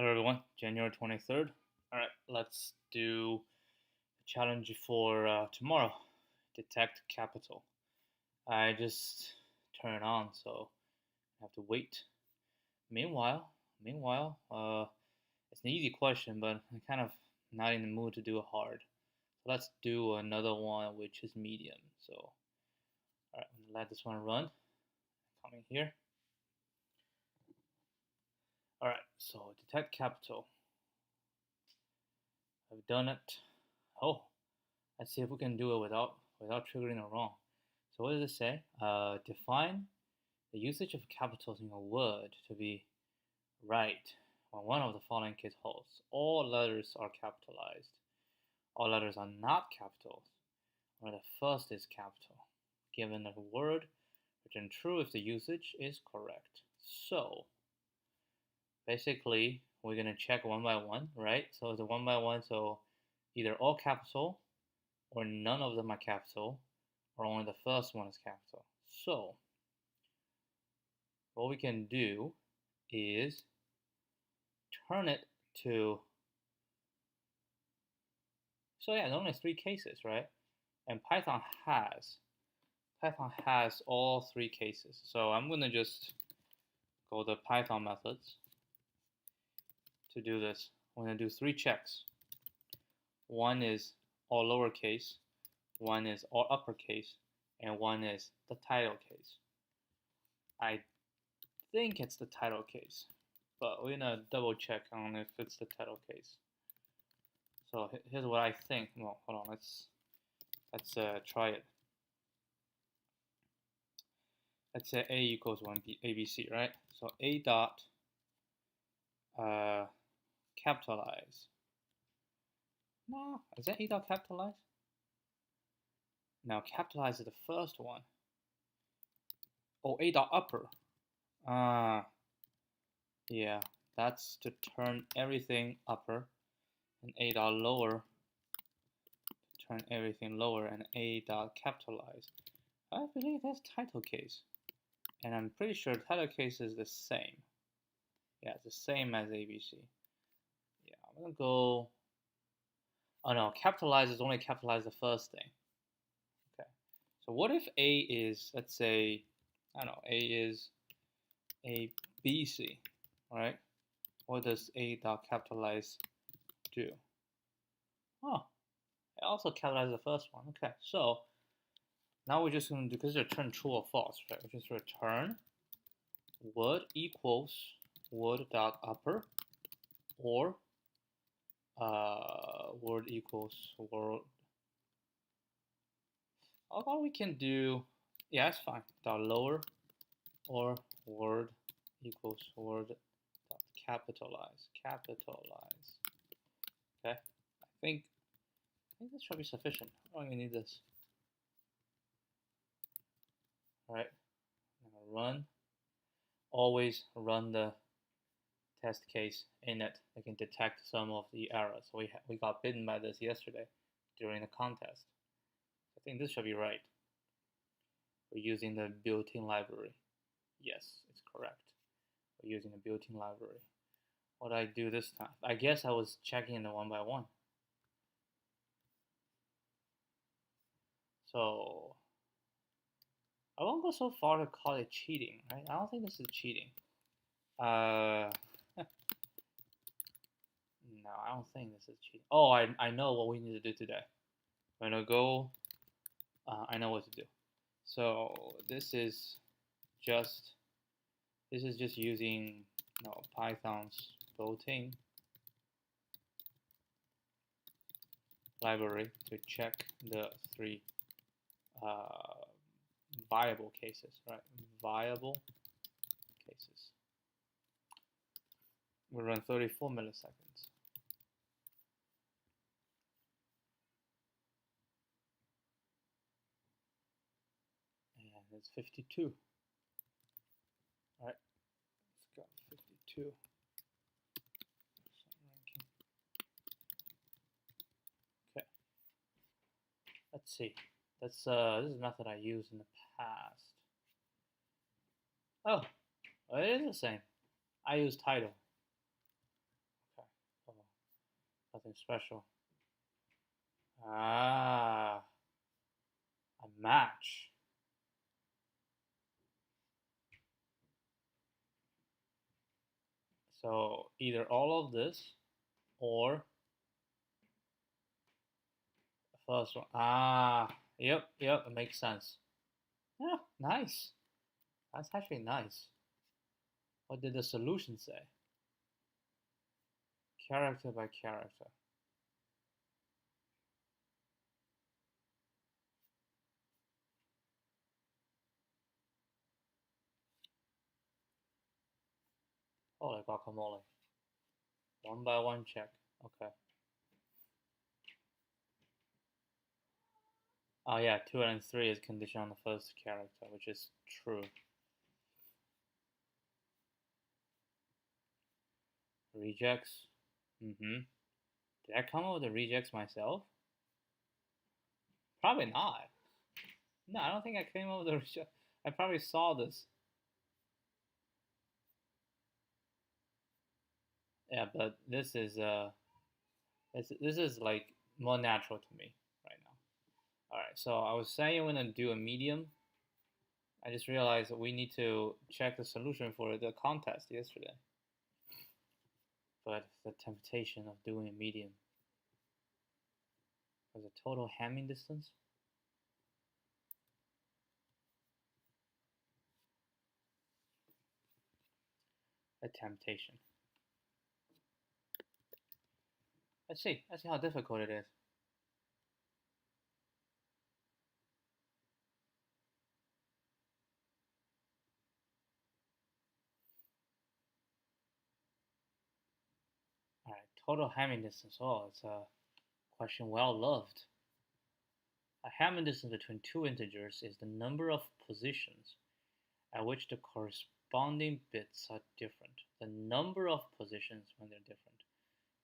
Hello everyone, January 23rd. Alright, let's do a challenge for tomorrow. Detect capital. I just turned it on, so I have to wait. Meanwhile, it's an easy question, but I'm kind of not in the mood to do it hard. So let's do another one which is medium. So, alright, I'm gonna let this one run. Coming here. Alright, so detect capital. I've done it. Oh, let's see if we can do it without triggering it wrong. So what does it say? Define the usage of capitals in a word to be right when one of the following case holds. All letters are capitalized. All letters are not capitals, or the first is capital. Given a word, return true if the usage is correct. So basically, we're going to check one by one, right? So it's a one by one, so either all capital or none of them are capital, or only the first one is capital. So what we can do is turn it to, so yeah, there's only three cases, right? And Python has all three cases. So I'm going to just go to Python methods to do this. I'm going to do three checks. One is all lowercase, one is all uppercase, and one is the title case. I think it's the title case, but we're gonna double check on if it's the title case. So here's what I think. Well, hold on, let's try it. Let's say A equals 1 ABC, right? So A dot capitalize. No, is that A dot capitalize? Now capitalize is the first one. Oh, A dot upper. Yeah, that's to turn everything upper, and A dot lower to turn everything lower, and A dot capitalize. I believe that's title case, and I'm pretty sure title case is the same. Yeah, it's the same as ABC. Yeah, I'm gonna go. Oh no, capitalize is only capitalize the first thing. Okay, so what if A is, let's say, I don't know, A is ABC, right? What does A dot capitalize do? Oh, it also capitalizes the first one. Okay, so now we're just going to do, because it's return true or false, right? We just return word equals word dot upper, or word equals word. Or we can do, yeah, it's fine, dot lower, or word equals word dot capitalize. Okay, I think this should be sufficient. I don't even need this. All right, I'm gonna run. Always run the test case in it. They can detect some of the errors. We got bitten by this yesterday during the contest. I think this should be right. We're using the built-in library. Yes, it's correct. We're using the built-in library. What did I do this time? I guess I was checking the one by one. So I won't go so far to call it cheating, right? I don't think this is cheating. No, I don't think this is cheating. Oh, I know what we need to do today. We're gonna go. I know what to do. So this is just using Python's built-in library to check the three viable cases, right? Viable cases. We run 34 milliseconds. And it's 52. All right, let's go 52. Okay, let's see. This is a method I used in the past. Oh, it is the same. I use title. Nothing special. Ah, a match. So either all of this or the first one. Ah, yep, it makes sense. Yeah, nice. That's actually nice. What did the solution say? Character by character. Holy guacamole. One by one check. Okay. Oh yeah, 2 and 3 is conditioned on the first character, which is true. Rejects. Did I come up with the rejects myself? Probably not. No, I don't think I came up with the rejects. I probably saw this. Yeah, but this is like more natural to me right now. All right, so I was saying we're gonna do a medium. I just realized that we need to check the solution for the contest yesterday. But the temptation of doing a medium was a total Hamming distance. A temptation. Let's see how difficult it is. All right, total Hamming distance. Oh, it's a question well loved. A Hamming distance between two integers is the number of positions at which the corresponding bits are different. The number of positions when they're different.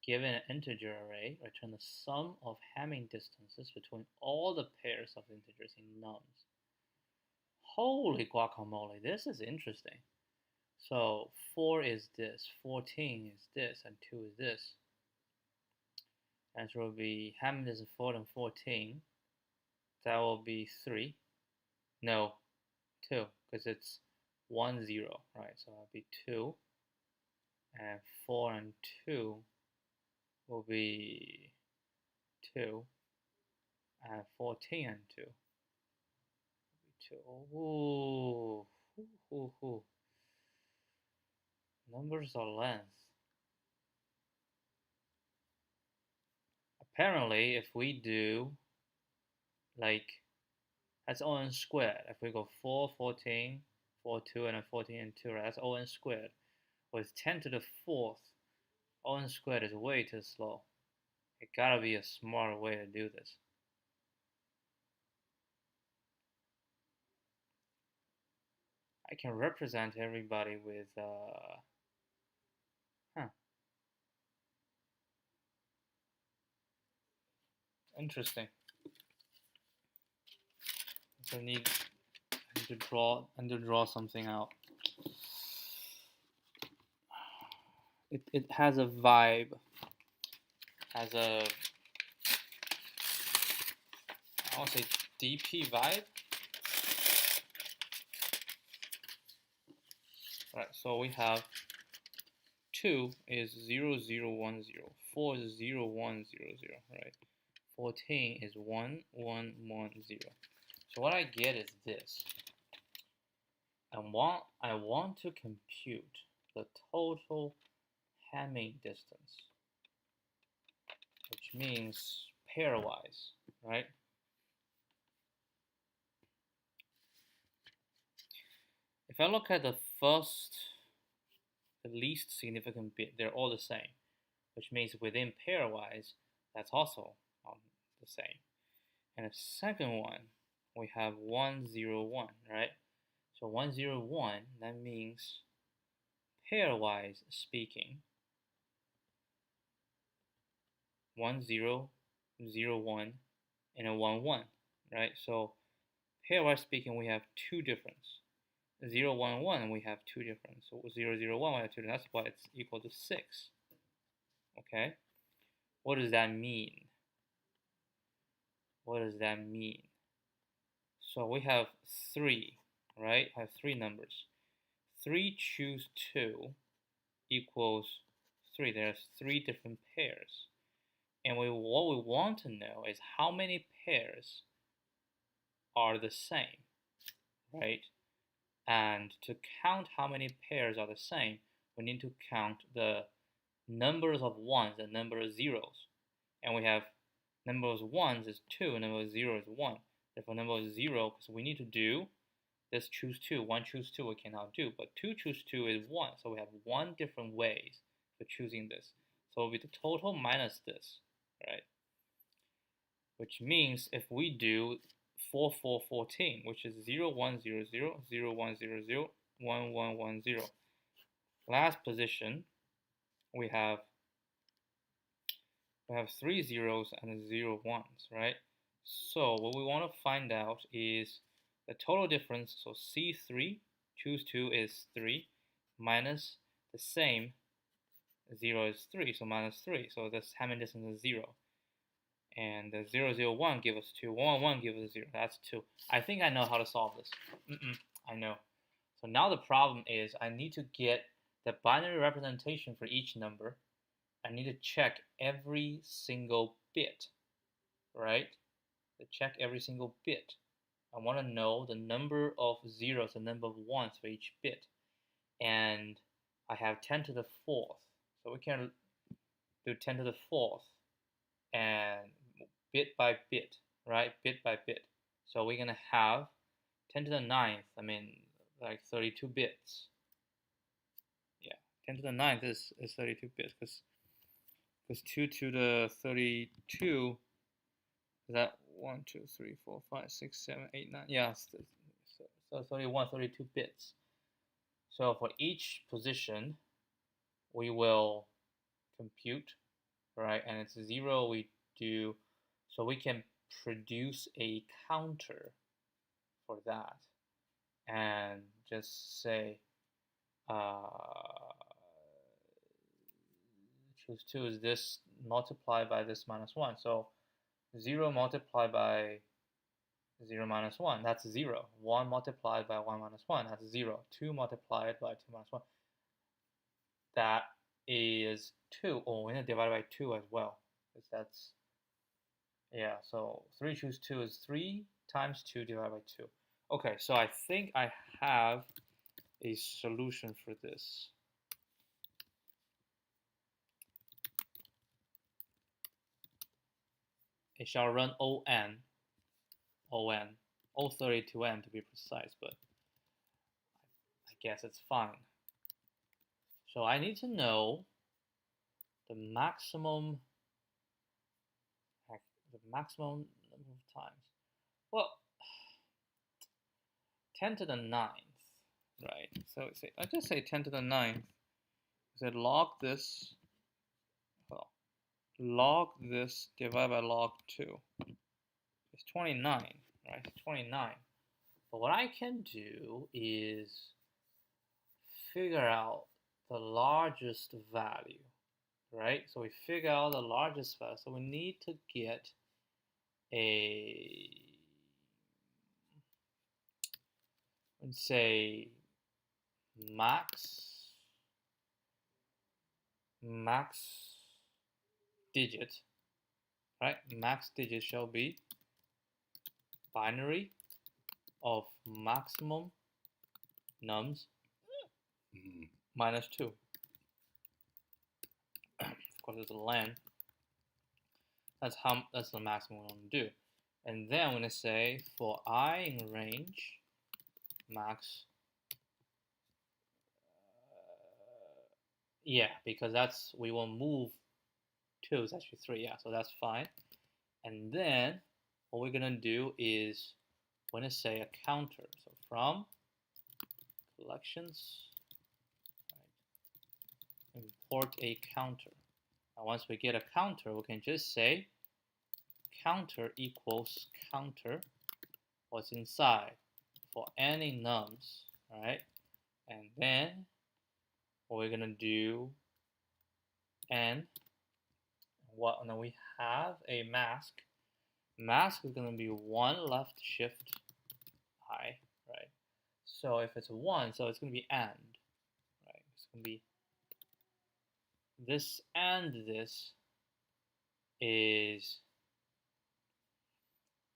Given an integer array, return the sum of Hamming distances between all the pairs of integers in nums. Holy guacamole, this is interesting. So 4 is this, 14 is this, and 2 is this. Answer will be Hamming distance 4 and 14. That will be 3. No, 2, because it's 1, 0, right? So that'll be 2. And 4 and 2 will be 2. And 14 and 2 will be 2. Ooh. Numbers are length. Apparently, if we do like that's O(n) squared. If we go 4, 14, 4, 2, and then 14 and 2, right? That's O(n) squared. With 10 to the 4th, O(n) squared is way too slow. It gotta be a smarter way to do this. I can represent everybody with, Interesting. So I need to draw something out. It has a vibe. Has a, I want to say DP vibe. Right, so we have 2 is 0, 0, 1, 0. 4 is 0, 1, 0, 0, right? 14 is 1, 1, 1, 0. So what I get is this. I want to compute the total Hamming distance, which means pairwise, right? If I look at the least significant bit, they're all the same, which means within pairwise, that's also the same. And the second one, we have 1, 0, 1, right? So 1, 0, 1, that means pairwise speaking, 1, 0, 0, 1, and a 1, 1, right? So pairwise speaking, we have two difference. 0, 1, 1, we have two difference. So 0, 0, 1, we have two difference. That's why it's equal to 6. Okay? What does that mean? What does that mean? So we have 3, right? I have 3 numbers. 3 choose 2 equals 3. There's 3 different pairs. And what we want to know is how many pairs are the same, right? And to count how many pairs are the same, we need to count the numbers of ones and number of zeros. And we have number of ones is 2, number of 0 is 1. Therefore, number of 0, because we need to do this choose 2. 1 choose 2 we cannot do, but 2 choose 2 is 1. So we have 1 different ways for choosing this. So it will be the total minus this, right? Which means if we do 4, 4, 14, which is 0, 1, 0, 0, 0, 1, 0, 0, 1, 1, 1, 0. Last position, we have 3 zeros and 0 ones, right? So what we want to find out is the total difference. So C3, choose 2 is 3, minus the same 0 is 3, so minus 3. So this Hamming distance is 0. And the 0, 0, 1 give us 2, 1, 1 gives us 0. That's 2. I think I know how to solve this. I know. So now the problem is I need to get the binary representation for each number. I need to check every single bit, right? To check every single bit. I want to know the number of zeros and number of ones for each bit. And I have 10 to the 4th. So we can do 10 to the 4th and bit by bit, right? Bit by bit. So we're going to have 10 to the 9th, like 32 bits. Yeah, 10 to the 9th is 32 bits because 2 to the 32 is that 1, 2, 3, 4, 5, 6, 7, 8, 9. Yeah, so 31, 32 bits. So for each position, we will compute, right? And it's 0 we do, so we can produce a counter for that and just say choose 2 is this multiplied by this minus 1. So 0 multiplied by 0 minus 1, that's 0. 1 multiplied by 1 minus 1, that's 0. 2 multiplied by 2 minus 1, that is 2. Oh, we're going to divide by 2 as well. Because that's, yeah, so 3 choose 2 is 3 times 2 divided by 2. Okay, so I think I have a solution for this. It shall run ON, O32N to be precise, but I guess it's fine. So I need to know the maximum number of times. Well, 10 to the 9th, right? So I just say 10 to the 9th. So log this, well, log this divided by log 2. It's 29, right? It's 29. But what I can do is figure out the largest value, right? So we figure out the largest value. So we need to get a, let's say, max digit, right? Max digit shall be binary of maximum nums minus 2. Of course, it's a len. That's the maximum we want to do. And then I'm going to say for I in range max. Yeah, because we will move 2 is actually 3. Yeah, so that's fine. And then what we're going to do is we're going to say a counter. So from collections, right, import a counter. Now once we get a counter, we can just say counter equals counter what's inside for any nums, right? And then what we're going to do n, what? Now we have a mask. Mask is going to be 1 left shift I, right? So if it's 1, so it's going to be and, right? It's going to be this and this is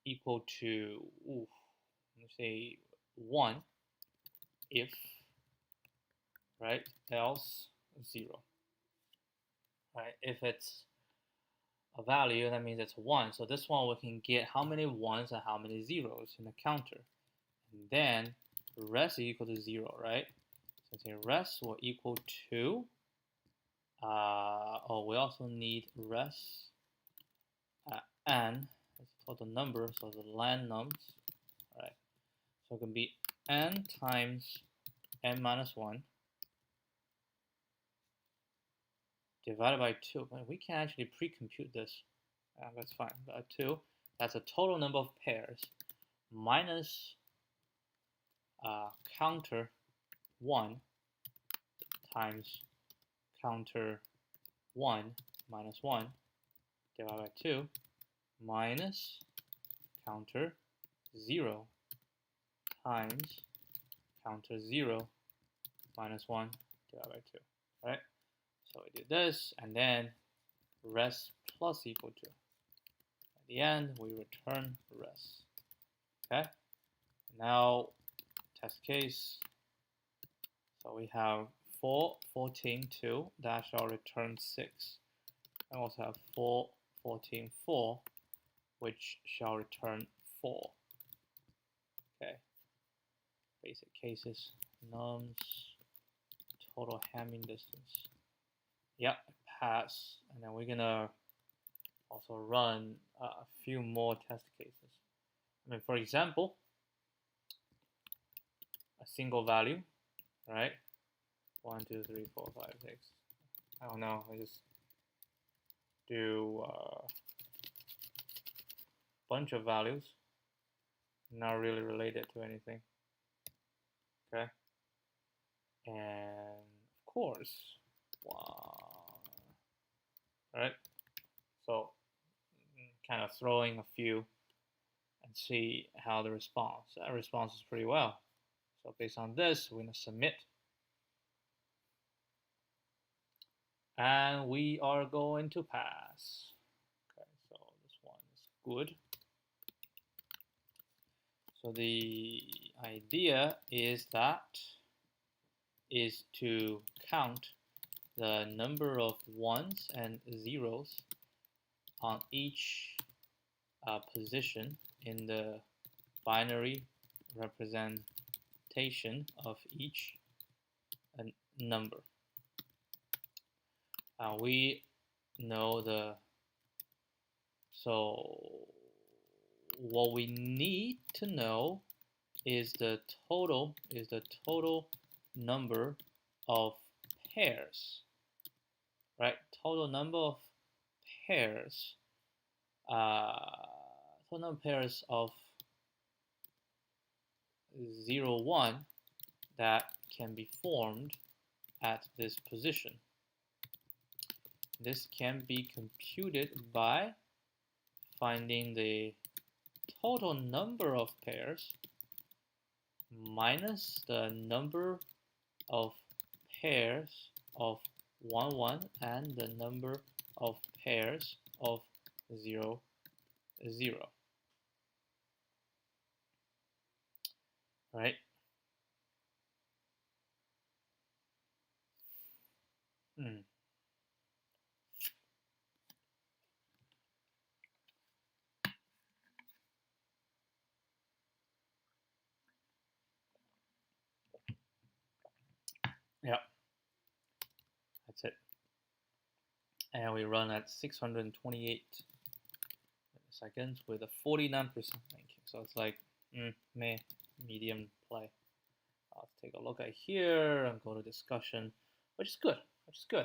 equal to, let's say 1 if, right, else 0, right? If it's a value, that means it's 1. So this one we can get how many 1s and how many 0s in the counter. And then rest is equal to 0, right? So say rest will equal to, we also need rest n, that's the total number, so the len nums, right? So it can be n times n minus 1 divided by 2. But we can actually pre-compute this. That's fine. 2, that's a total number of pairs minus counter 1 times counter 1 minus 1 divided by 2 minus counter 0 times counter 0 minus 1 divided by 2, right? So we do this, and then rest plus equal to. At the end, we return rest. Okay? Now, test case. So we have 4, 14, 2, that shall return 6. I also have 4, 14, 4, which shall return 4. Okay. Basic cases, nums, total Hamming distance. Yep, pass. And then we're gonna also run a few more test cases. I mean, for example, a single value, right? 1, 2, 3, 4, 5, 6. I don't know. I just do a bunch of values, not really related to anything. Okay, and of course, 1. Right? So, kind of throwing a few and see how the response. That response is pretty well. So based on this, we're gonna submit. And we are going to pass. Okay, so this one is good. So the idea is to count the number of 1s and 0s on each position in the binary representation of each number. We know so what we need to know is the total number of pairs, right? Total number of pairs, total number of pairs of 0, 1 that can be formed at this position. This can be computed by finding the total number of pairs minus the number of pairs of 1, 1 and the number of pairs of 0, 0. Right? Yeah, that's it. And we run at 628 seconds with a 49% ranking. So it's like, medium play. Let's take a look at here and go to discussion, which is good.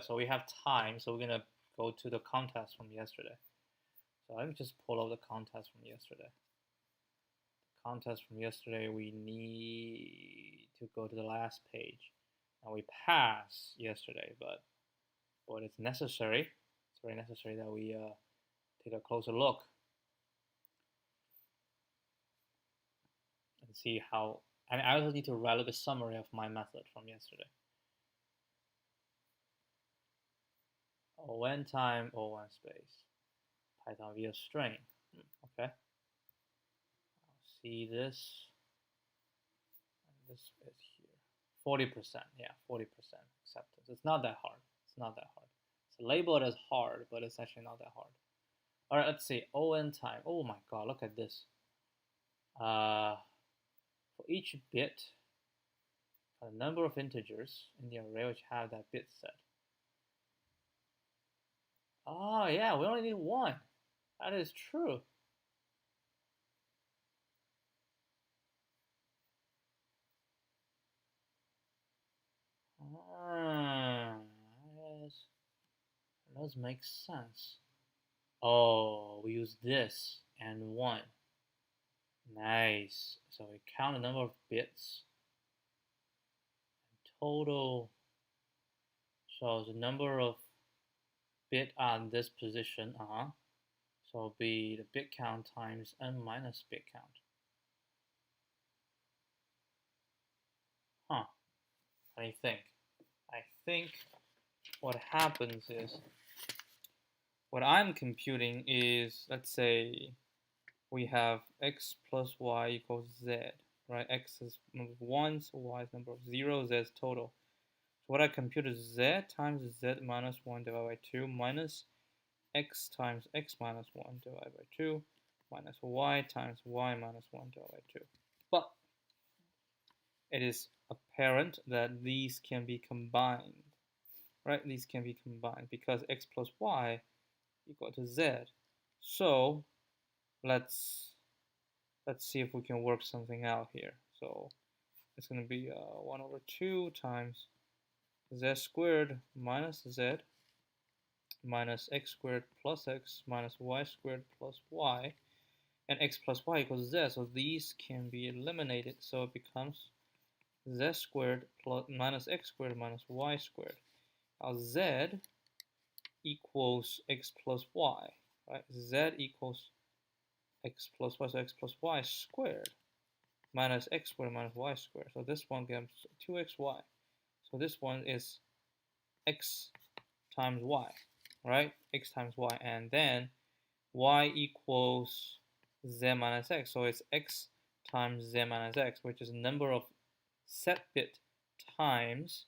So we have time. So we're gonna go to the contest from yesterday. So let me just pull up the contest from yesterday. The contest from yesterday, we need to go to the last page. And we passed yesterday, but what is necessary to very necessary that we take a closer look and see how. And I also need to write a little bit summary of my method from yesterday. O(n) time O(n) space Python via string. Okay. I'll see this. And this is here. 40%. Yeah, 40% acceptance. It's not that hard. It's not that hard. It's labeled as hard, but it's actually not that hard. All right, let's see. O(n) time. Oh my god, look at this. For each bit, a number of integers in the array which have that bit set. Oh yeah, we only need one. That is true. That does make sense. Oh, we use this and one. Nice. So we count the number of bits. Total shows the number of bit on this position. So it'll be the bit count times n minus bit count. Huh. What do you think? I think what happens is, what I'm computing is, let's say we have x plus y equals z, right? X is number of 1, so y is number of 0, z is total. So what I compute is z times z minus 1 divided by 2 minus x times x minus 1 divided by 2 minus y times y minus 1 divided by 2. But it is apparent that these can be combined, right? These can be combined because x plus y equal to z. So let's see if we can work something out here. So it's going to be 1 over 2 times z squared minus z minus x squared plus x minus y squared plus y, and x plus y equals z, so these can be eliminated, so it becomes z squared plus minus x squared minus y squared. Now z equals x plus y, right? Z equals x plus y, so x plus y squared minus x squared minus y squared. So this one becomes 2xy. So this one is x times y, right? X times y, and then y equals z minus x. So it's x times z minus x, which is the number of set bit times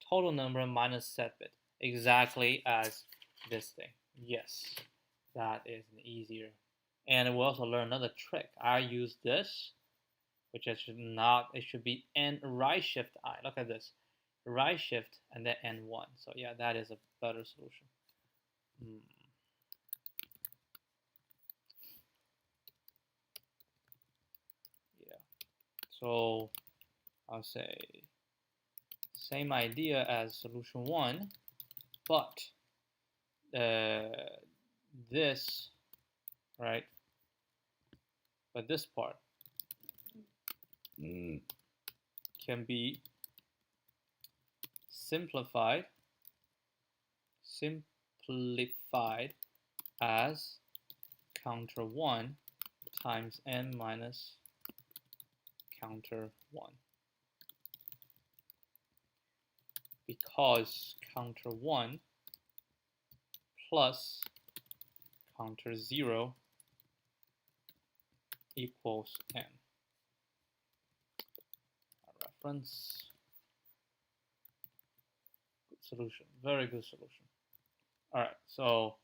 total number minus set bit, exactly as this thing. Yes, that is an easier. And we'll also learn another trick. I use this, which it should not, it should be n right shift I. Look at this. Right shift and then n1. So yeah, that is a better solution. Yeah. So I'll say same idea as solution 1, but this, right? But this part can be simplified as counter 1 times n minus counter 1. Because counter 1 plus counter 0 equals n. A reference. Good solution. Very good solution. All right, so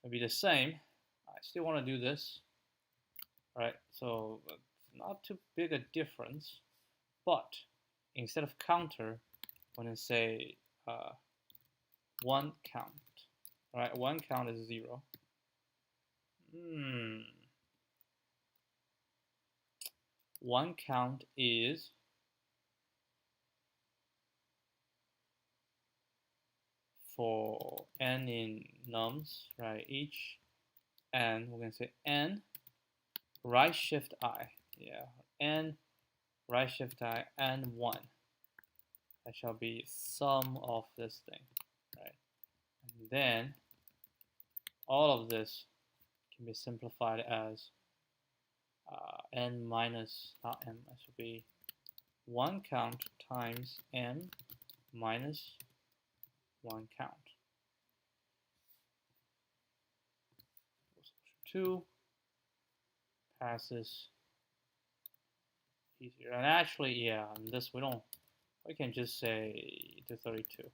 it'll be the same. I still want to do this. All right, so it's not too big a difference, but instead of counter, I'm going to say one count. All right, one count is 0. One count is for n in nums, right? Each n, we're going to say n right shift I. Yeah, n right shift I and 1. That shall be sum of this thing, right? And then all of this can be simplified as n minus, not m, it should be 1 count times n minus 1 count. Solution 2 passes easier. And actually, yeah, in this we can just say the 32.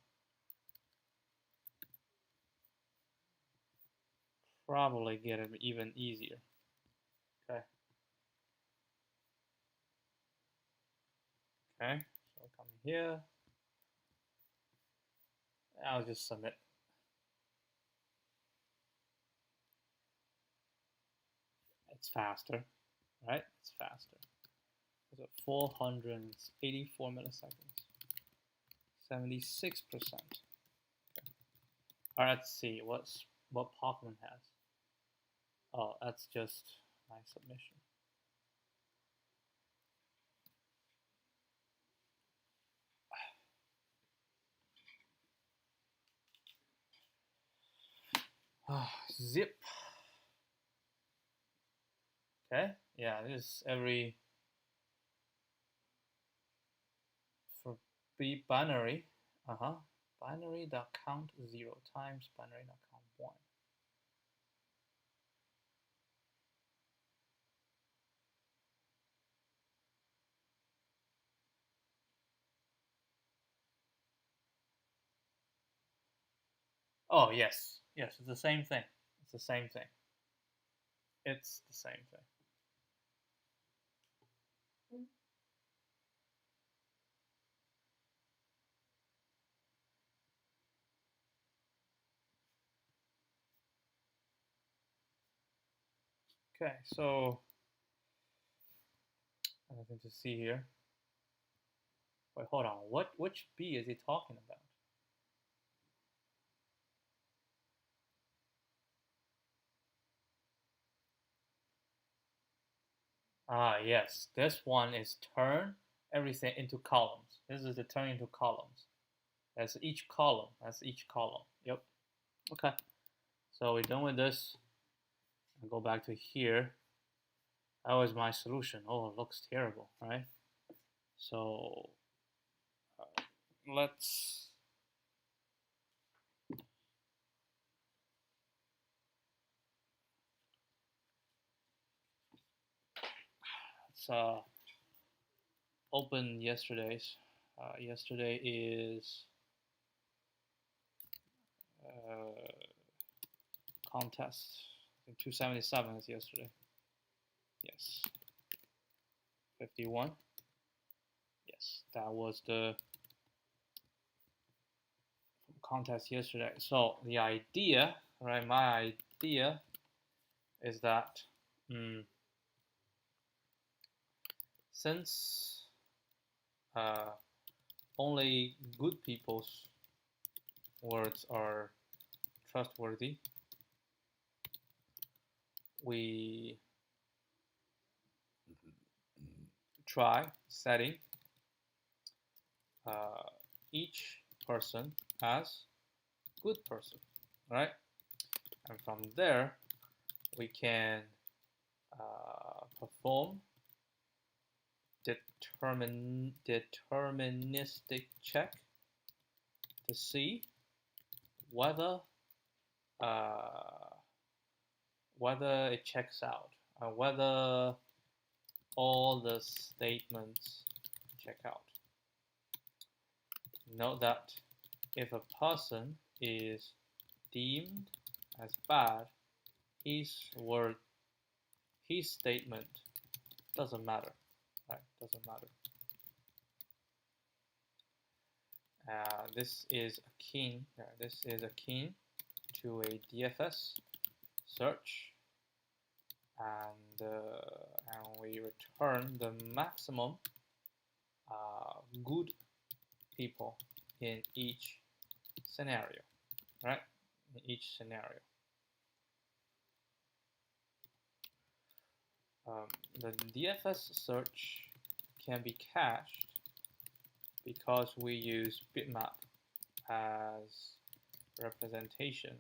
Probably get it even easier. Okay. Okay, so come here. I'll just submit. It's faster, right? It's faster. It's at 484 milliseconds. 76%. Okay. All right, let's see what Parkman has. Oh, that's just my submission. Zip. Okay, yeah, this is every for B binary. Binary dot count 0 times binary dot count 1. Oh, yes. Yes, it's the same thing. It's the same thing. It's the same thing. Okay, so nothing to see here. Wait, hold on. Which B is he talking about? Ah, yes. This one is turn everything into columns. This is the turn into columns. That's each column. That's each column. Yep. Okay. So we're done with this. I'll go back to here. That was my solution. Oh, it looks terrible, right? So let's open yesterday's. Yesterday is contest. I think 277 is yesterday. Yes. 51. Yes, that was the contest yesterday. So the idea, right? My idea is that since only good people's words are trustworthy, we try setting each person as good person, right? And from there, we can perform deterministic check to see whether it checks out, whether all the statements check out. Note that if a person is deemed as bad, his statement doesn't matter, right? Doesn't matter. This is akin to a DFS search, and we return the maximum good people in each scenario, right? In each scenario. The DFS search can be cached because we use bitmap as representation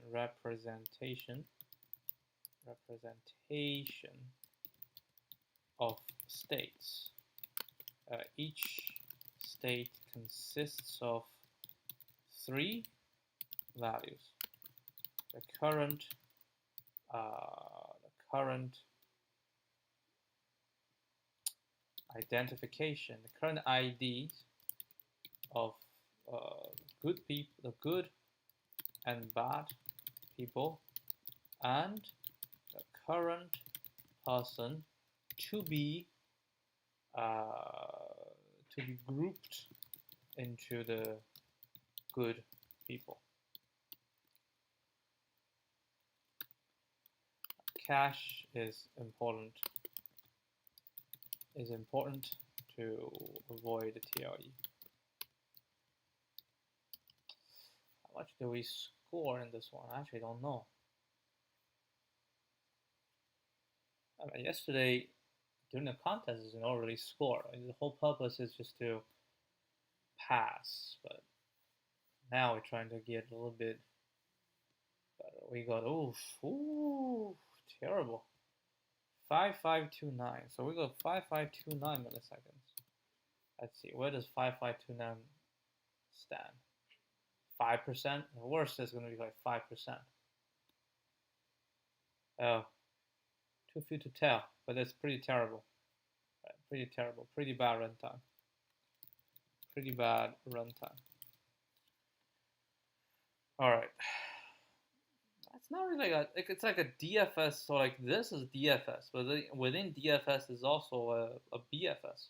representation of states. Each state consists of 3 values. The current identification, the current IDs of good people, the good and bad people, and the current person to be grouped into the good people. Cache is important. To avoid the TLE. How much do we score in this one? I actually don't know. I mean, yesterday during the contest, you don't really score. I mean, the whole purpose is just to pass, but now we're trying to get a little bit better. We got ooh, terrible. 5529. So we got 5529 milliseconds. Let's see, where does 5529 stand? 5%? The worst is going to be like 5%. Oh, too few to tell, but that's pretty terrible. Right, pretty terrible. Pretty bad runtime. Pretty bad runtime. All right. It's not really like it's like a DFS. So like this is DFS, but within DFS is also a BFS.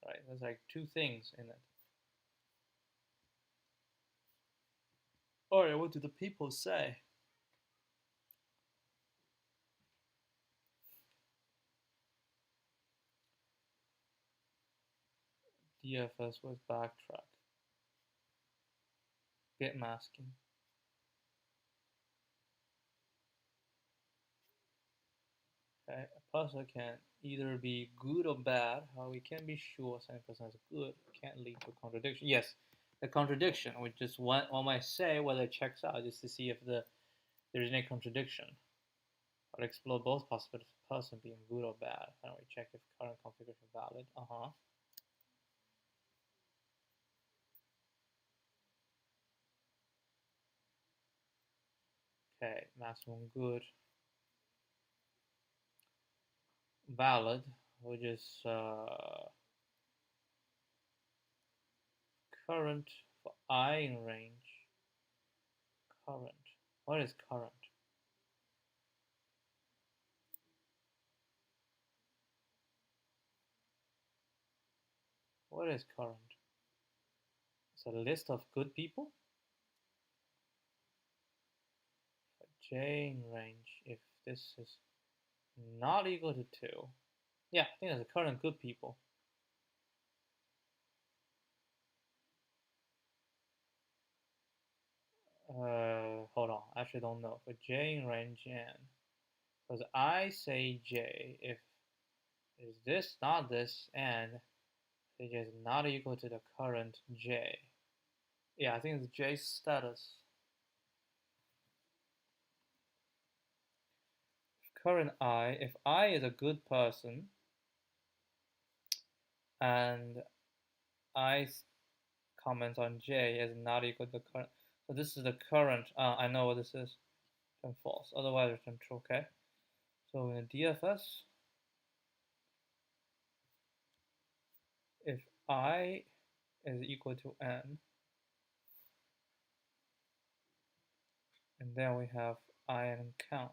Right? There's like 2 things in it. All right. What do the people say? DFS with backtrack. Bit masking. Okay, a person can either be good or bad. How we can be sure 70% is good can't lead to a contradiction. Yes, the contradiction. We just one might say whether it checks out just to see if there's any contradiction. Or explore both possibilities of person being good or bad. And we check if current configuration valid. Okay, maximum good. Valid, which is current for I in range. Current. What is current? What is current? It's a list of good people. J in range, if this is not equal to 2. Yeah, I think that's the current good people. Hold on, I actually don't know. For J in range N, because I say J, if is this not this, and it is not equal to the current J. Yeah, I think it's J status. Current I, if I is a good person, and I comment on J is not equal to the current. So this is the current. I know what this is. Turn false. Otherwise, return true. Okay. So in DFS, if I is equal to n, and then we have I and count.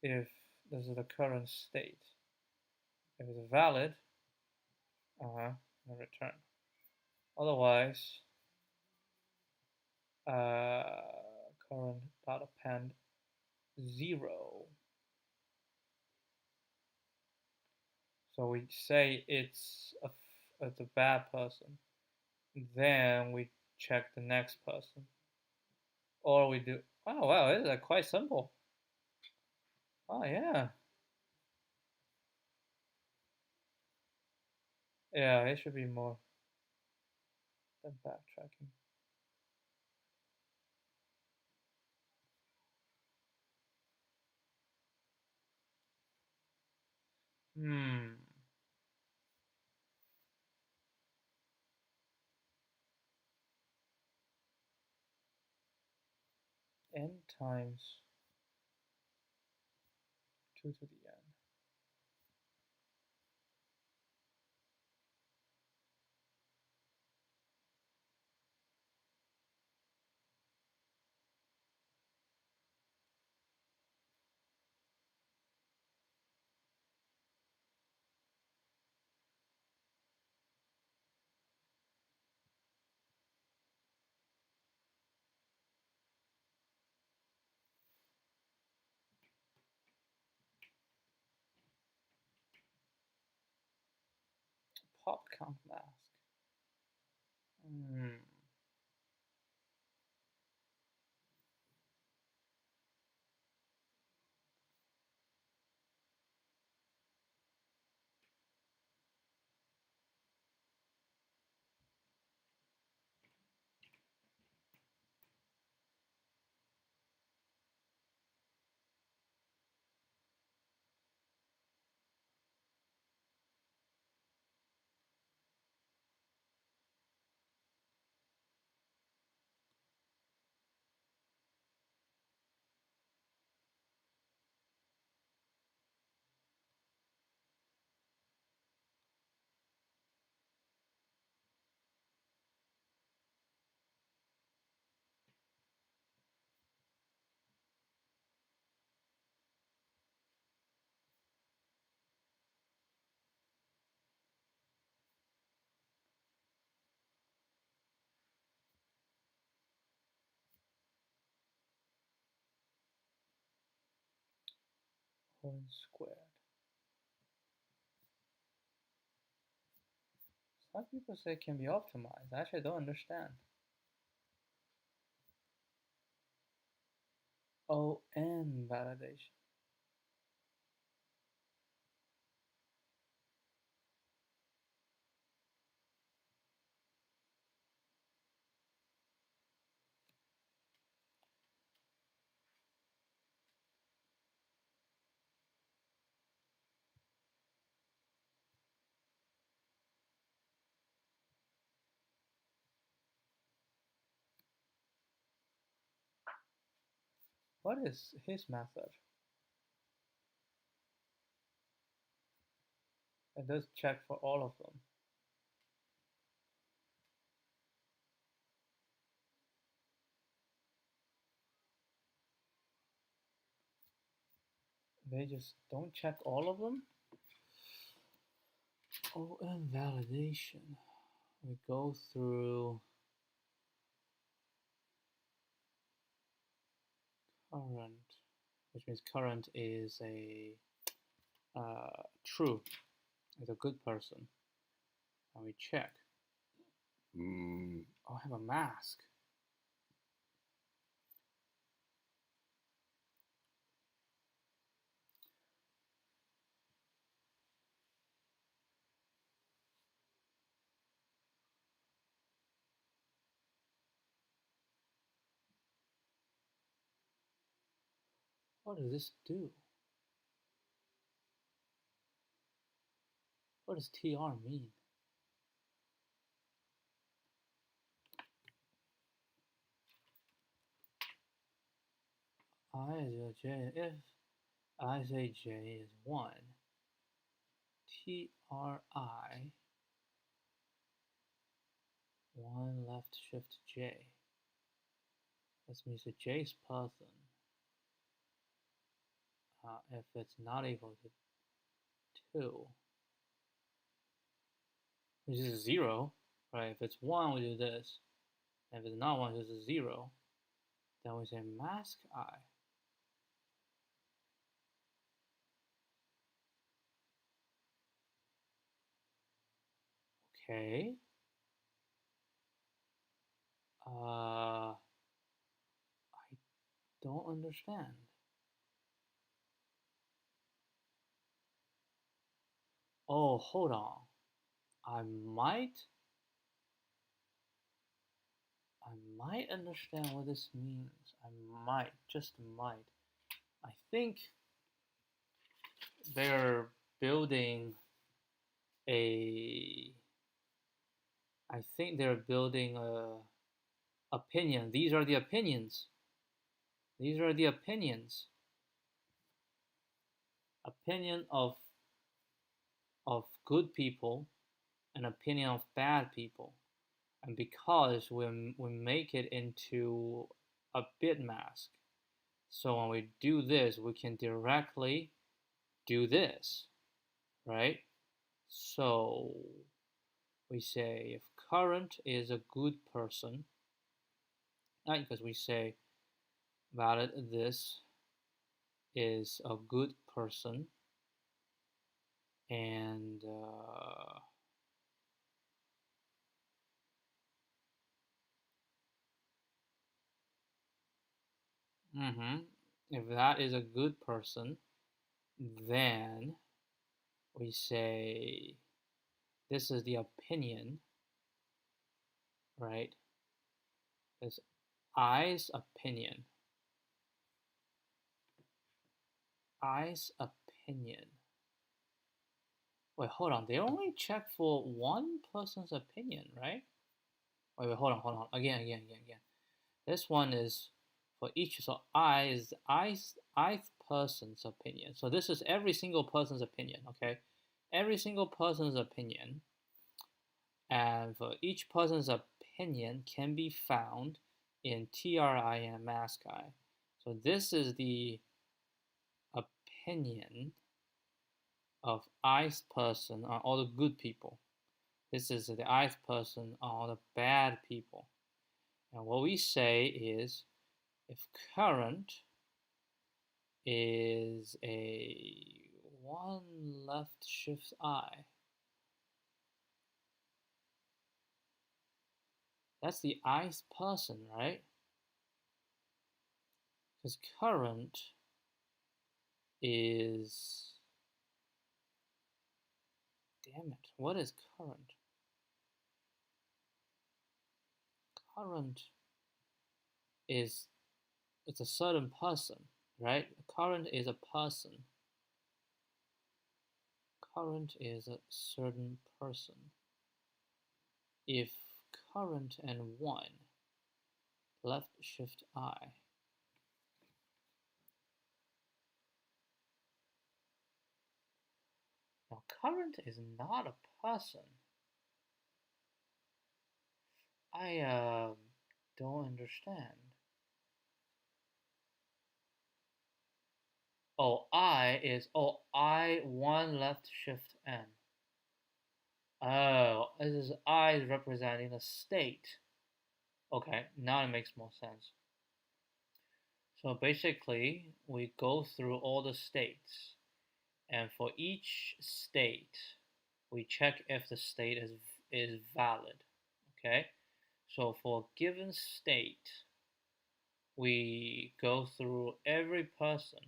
If this is the current state, if it's valid, return. Otherwise, current dot append 0. So we say it's a bad person. Then we check the next person. Or we do, oh wow, this is quite simple. Oh yeah. Yeah, it should be more than backtracking. N times 2 to the n. Pop count mask. Whole squared. Some people say it can be optimized. Actually, I don't understand. ON validation. What is his method? It does check for all of them. They just don't check all of them? ON validation. We go through current, which means current is a true, is a good person. And we check. Oh, I have a mask. What does this do? What does TR mean? I is a J. If I say J is 1, TRI 1 left shift J. This means the J's person. If it's not equal to 2, which is 0, right? If it's 1, we do this. If it's not 1, it's a 0. Then we say mask I. Okay. I don't understand. Oh, hold on. I might understand what this means. I might, just might. I think they're building a opinion. These are the opinions. These are the opinions. Opinion of good people and opinion of bad people. And because we make it into a bit mask, so when we do this, we can directly do this, right? So we say if current is a good person, right? Because we say valid this is a good person, and if that is a good person, then we say this is the opinion, right? This I's opinion. I's opinion. Wait, hold on. They only check for one person's opinion, right? Wait, hold on. Again. This one is for each. So I is I's person's opinion. So this is every single person's opinion, okay? Every single person's opinion. And for each person's opinion can be found in TRIN mask I. So this is the opinion of I's person on all the good people. This is the I's person on all the bad people. And what we say is if current is a 1 left shift I, that's the I's person, right? Because current is, damn it, what is current? Current is, it's a certain person, right? Current is a person. Current is a certain person. If current and 1 left shift I, now current is not a person. I don't understand. Oh, I 1 left shift N. Oh, this is I representing a state. Okay, now it makes more sense. So basically, we go through all the states, and for each state, we check if the state is valid. Okay, so for a given state, we go through every person.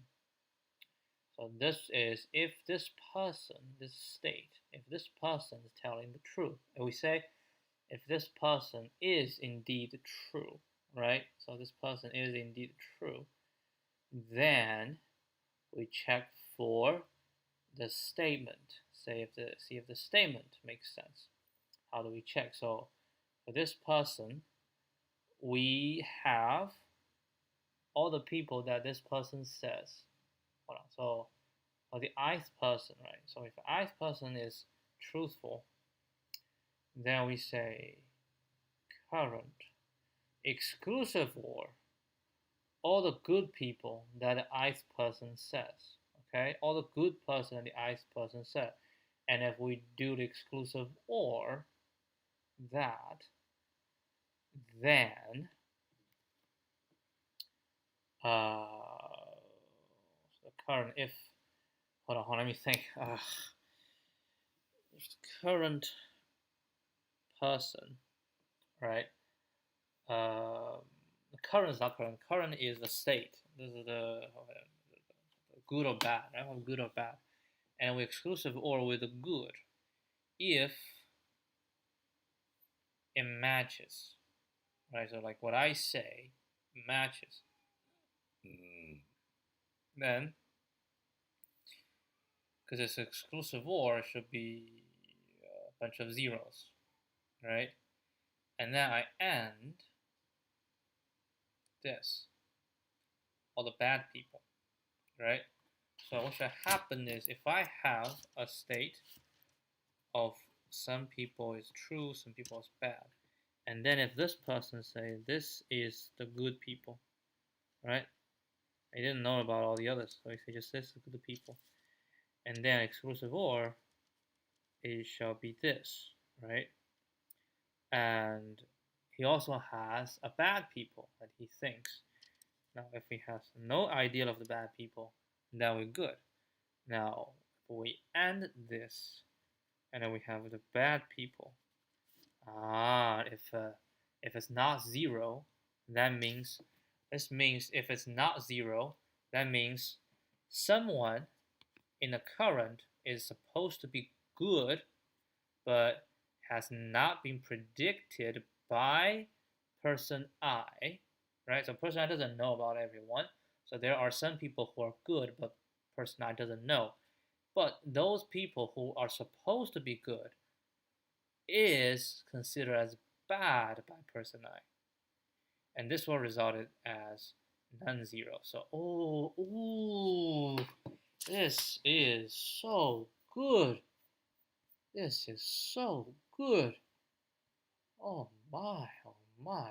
So this is if this person, this state, if this person is telling the truth, and we say if this person is indeed true, right? So this person is indeed true, then we check for the statement. See if the statement makes sense. How do we check? So for this person, we have all the people that this person says. Hold on. So for the ith person, right? So if the ith person is truthful, then we say current exclusive or all the good people that the ith person says. Okay, all the good person that the ith person said. And if we do the exclusive or that, then the current if hold on, let me think. If the current person, right? The current is not current. Current is the state. This is the good or bad, right? Good or bad, and we exclusive or with the good if it matches, right? So like what I say matches, then because this exclusive or should be a bunch of zeros, right? And then I end this, all the bad people, right? So what should happen is if I have a state of some people is true, some people is bad, and then if this person say this is the good people, right? I didn't know about all the others, so if he just says the good people, and then exclusive or it shall be this, right? And he also has a bad people that he thinks. Now, if he has no idea of the bad people, then we're good. Now, if we end this, and then we have the bad people. If it's not zero, that means if it's not zero, that means someone in the current is supposed to be good, but has not been predicted by person I, right? So person I doesn't know about everyone. So there are some people who are good, but person I doesn't know. But those people who are supposed to be good is considered as bad by person I. And this will result as non-zero. So, this is so good. This is so good. Oh my, oh my.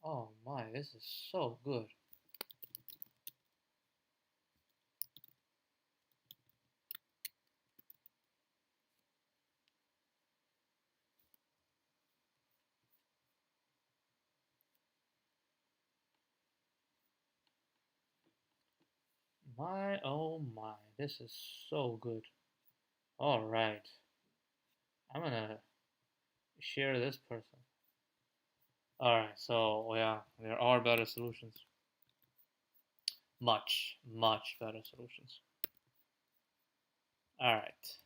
Oh my, this is so good. My, oh my, this is so good. Alright, I'm gonna share this person. Alright, so yeah, there are better solutions. Much, much better solutions. Alright,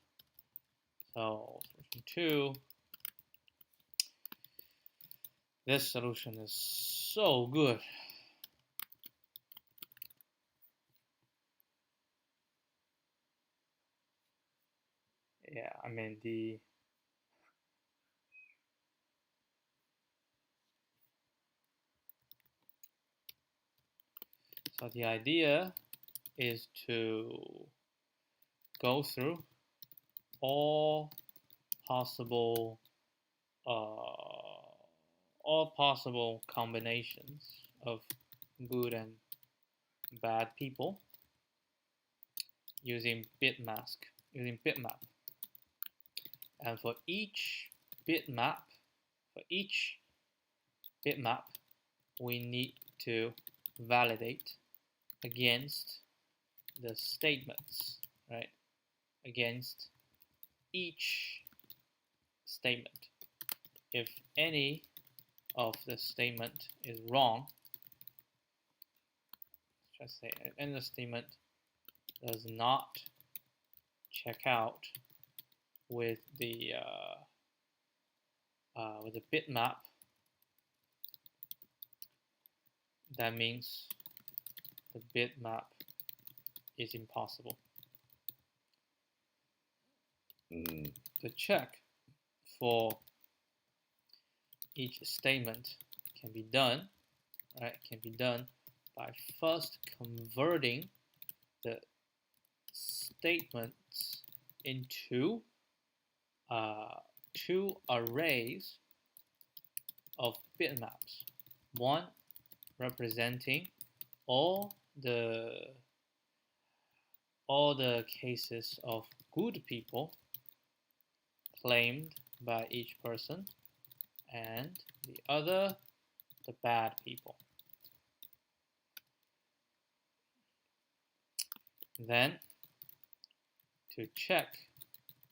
so solution 2. This solution is so good. Yeah, I mean so the idea is to go through all possible combinations of good and bad people using bitmap, and for each bitmap, we need to validate against the statements, right? Against each statement. If any of the statement is wrong, let's say if any of the statement does not check out with the bitmap, that means the bitmap is impossible. The check for each statement can be done, right? Can be done by first converting the statements into two arrays of bitmaps. One representing all the cases of good people claimed by each person, and the other the bad people. Then to check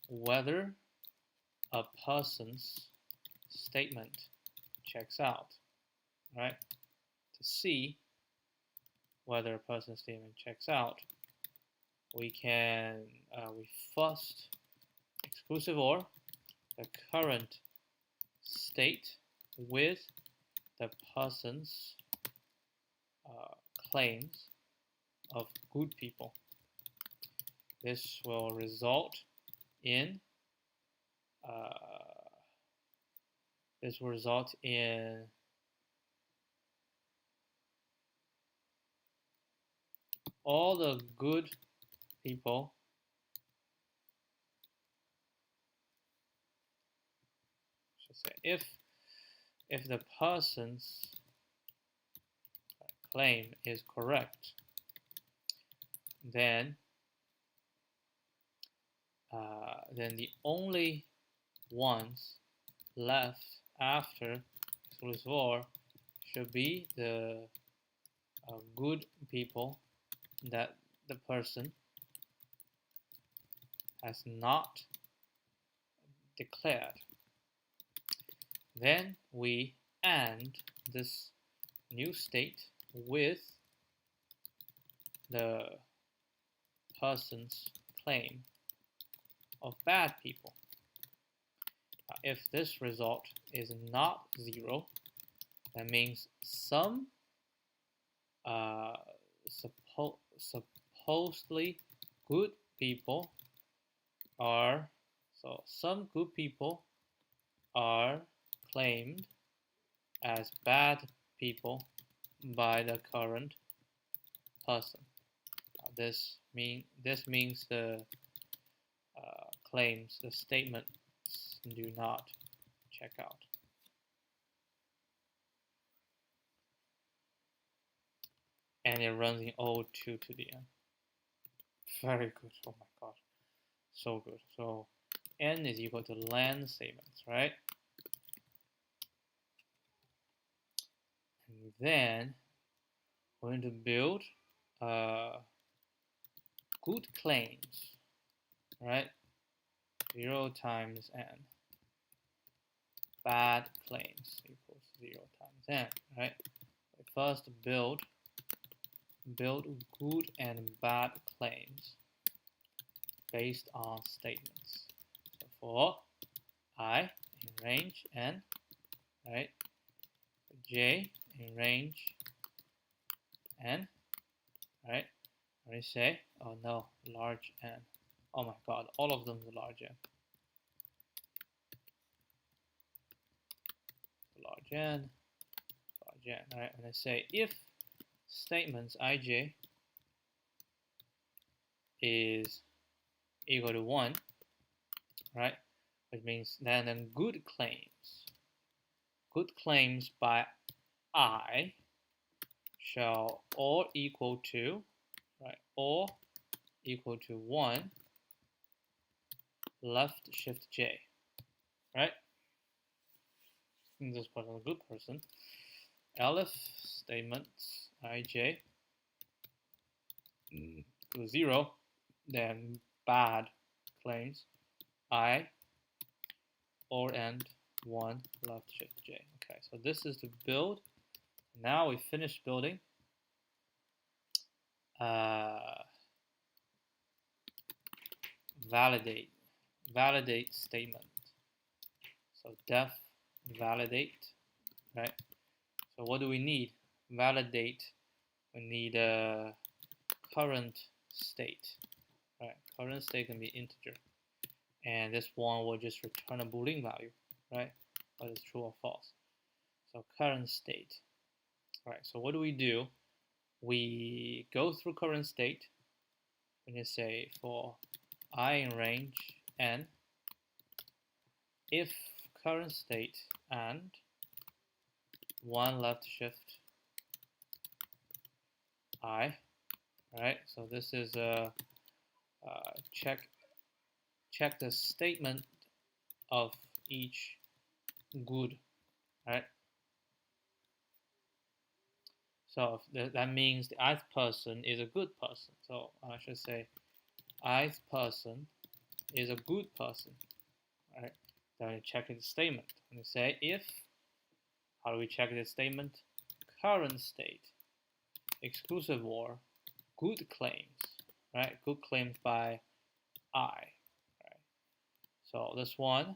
whether a person's statement checks out, right? To see whether a person's statement checks out, we first exclusive or the current state with the person's claims of good people. this will result in all the good people should say if the person's claim is correct, then the only ones left after solution should be the good people that the person has not declared. Then we AND this new state with the person's claim of bad people. If this result is not 0, that means some supposedly good people are, so some good people are claimed as bad people by the current person. This means the claims, the statements do not check out. And it runs in O2 to the end. Very good. Oh my god. So good. So N is equal to len statements, right? And then we're going to build good claims, right? 0 times N. Bad claims equals 0 times N, right? We first build good and bad claims based on statements. So for I in range N, right? J in range N, right? We say, oh no, large N. Oh my god, all of them are large N. Large N, right? And I say if statements ij is equal to 1, right? Which means then good claims by I shall all equal to, right? All equal to 1 left shift J, right? This person is a good person. Elif statements ij to 0, then bad claims I or and 1 left shift J. Okay, so this is to build. Now we finish building. Validate statement. So def validate, right? So what do we need? Validate. We need a current state, right? Current state can be integer, and this one will just return a Boolean value, right? Whether it's true or false. So current state, right? So what do? We go through current state. When you say for I in range N, if current state and 1 left shift I, right? So this is a check the statement of each good, right? So that means the ith person is a good person. So I should say ith person is a good person, right? Then you check the statement. And you say if, how do we check this statement? Current state, exclusive or good claims, right? Good claims by I, right? So this one,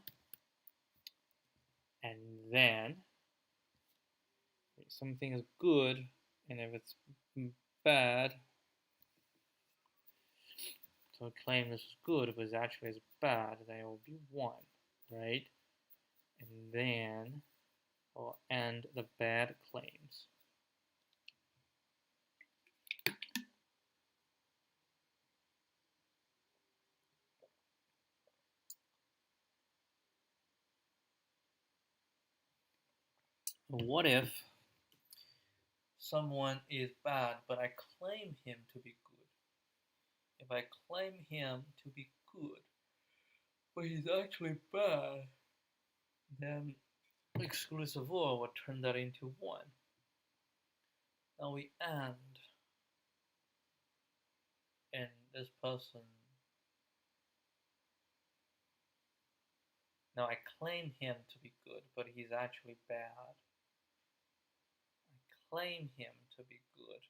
and then if something is good, and if it's bad, So claim this is good, but actually is bad, then it will be 1, right? And then we'll end the bad claims. What if someone is bad, but I claim him to be good? If I claim him to be good, but he's actually bad, then exclusive or will turn that into 1. Now we end, and this person, now I claim him to be good, but he's actually bad. I claim him to be good.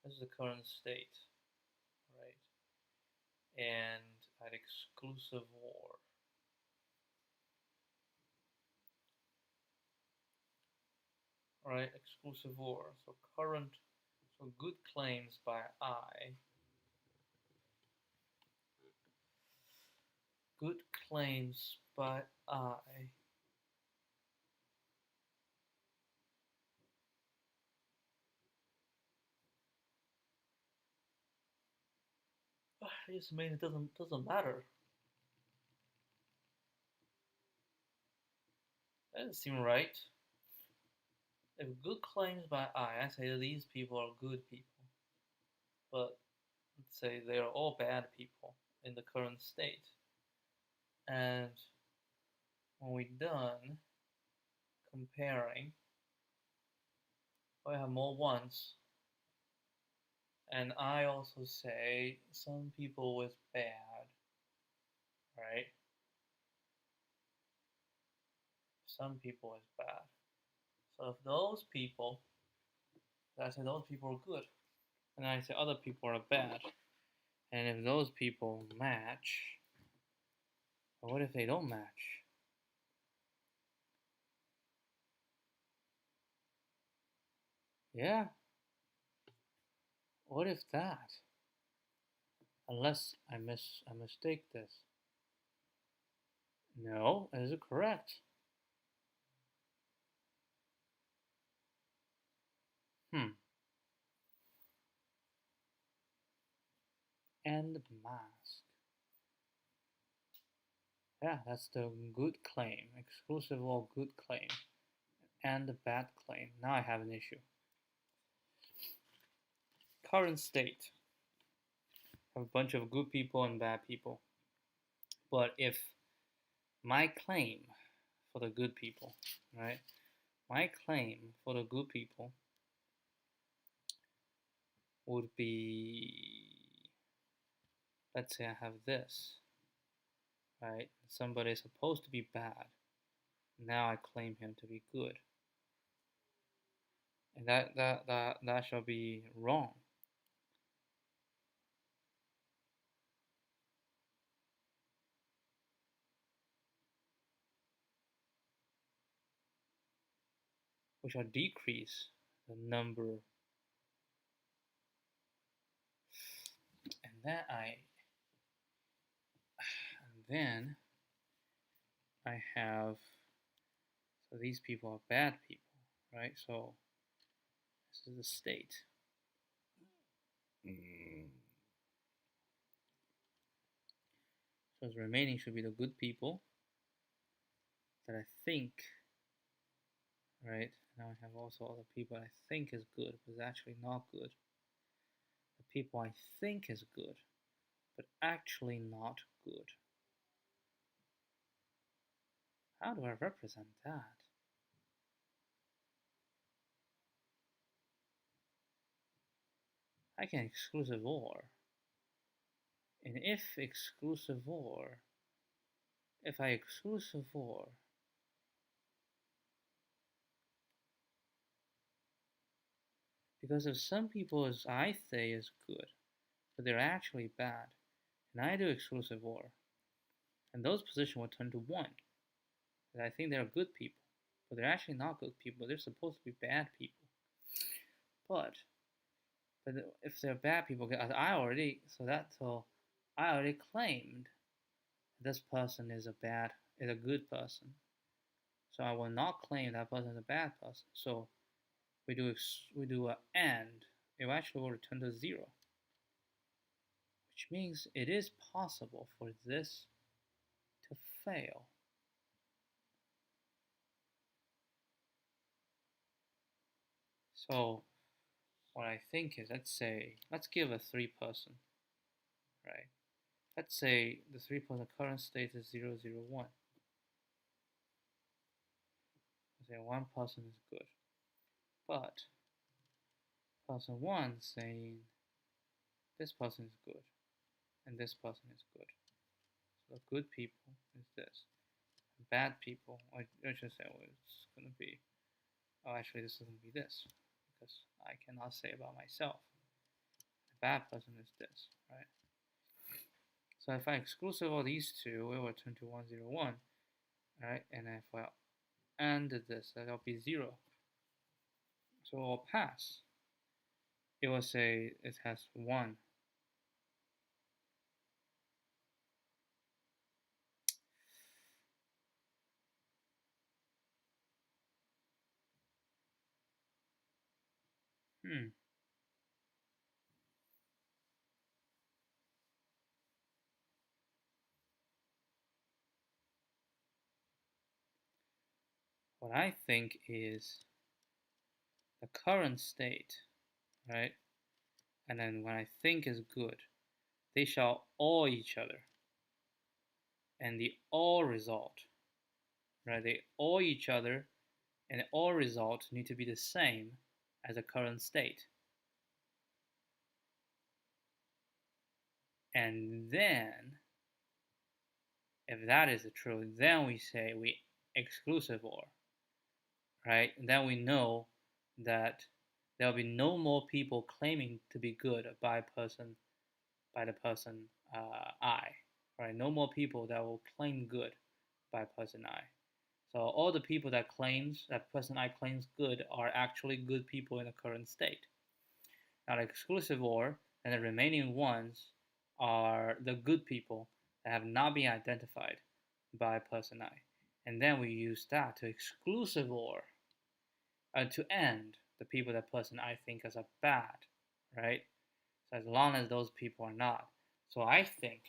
This is the current state, right? And at exclusive or. Right, exclusive or. So current, so good claims by I. Good claims by I. I just mean it doesn't matter. That doesn't seem right. If good claims by I say these people are good people, but let's say they are all bad people in the current state. And when we're done comparing, I have more ones. And I also say some people was bad, right? Some people is bad. So if those people, I say those people are good, and I say other people are bad, and if those people match, but what if they don't match? Yeah. What if that? Unless I mistake this. No, is it correct? And mask. Yeah, that's the good claim, exclusive or good claim, and the bad claim. Now I have an issue. Current state. I have a bunch of good people and bad people. But if my claim for the good people, right? My claim for the good people would be, let's say I have this, right? Somebody is supposed to be bad. Now I claim him to be good. And that shall be wrong. We shall decrease the number. And then I have, so these people are bad people, right? So this is the state. So the remaining should be the good people that I think, right? Now I have also other people I think is good, but is actually not good. The people I think is good, but actually not good. How do I represent that? I can exclusive or. And if exclusive or, if I exclusive or, because if some people as I say is good, but they're actually bad, and I do exclusive or, and those positions will turn to 1. Because I think they're good people, but they're actually not good people. They're supposed to be bad people. But if they're bad people, I already, so I already claimed this person is a good person. So I will not claim that person is a bad person. So we do an and. It actually will return to 0, which means it is possible for this to fail. So what I think is, let's give a 3-person, right? Let's say the 3-person current state is 0, 0, 1. Let's say one person is good, but person 1 saying this person is good and this person is good. So good people is this. Bad people, I should say, well, it's going to be, oh, actually, this is going to be this, because I cannot say about myself. The bad person is this, right? So if I exclusive all these two, it will turn to 1, 0, 1, right? And if I AND this, that'll be 0. So it will pass. It will say it has 1. What I think is the current state, right? And then when I think is good, they shall all each other. And the all result, right? They all each other, and the all result need to be the same as the current state. And then, if that is true, then we say we exclusive OR, right? And then we know that there will be no more people claiming to be good by the person I, right? No more people that will claim good by person I. So all the people that person I claims good are actually good people in the current state. Now the exclusive OR and the remaining ones are the good people that have not been identified by person I. And then we use that to exclusive OR to end the people that person I think is a bad, right? So as long as those people are not. So I think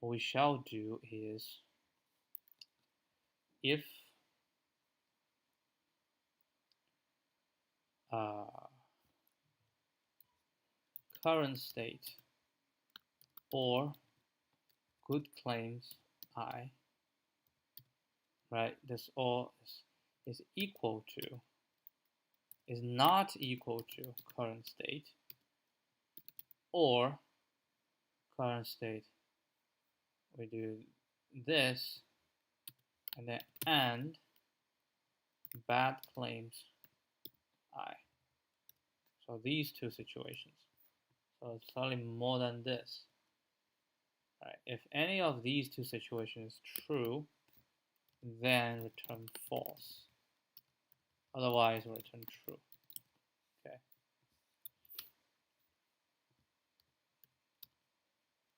what we shall do is, if current state or good claims I, right, this all is equal to, is not equal to current state, or current state, we do this, and then and bad claims I. So these two situations. So it's slightly more than this. Right. If any of these two situations is true, then return false. Otherwise, return true. Okay.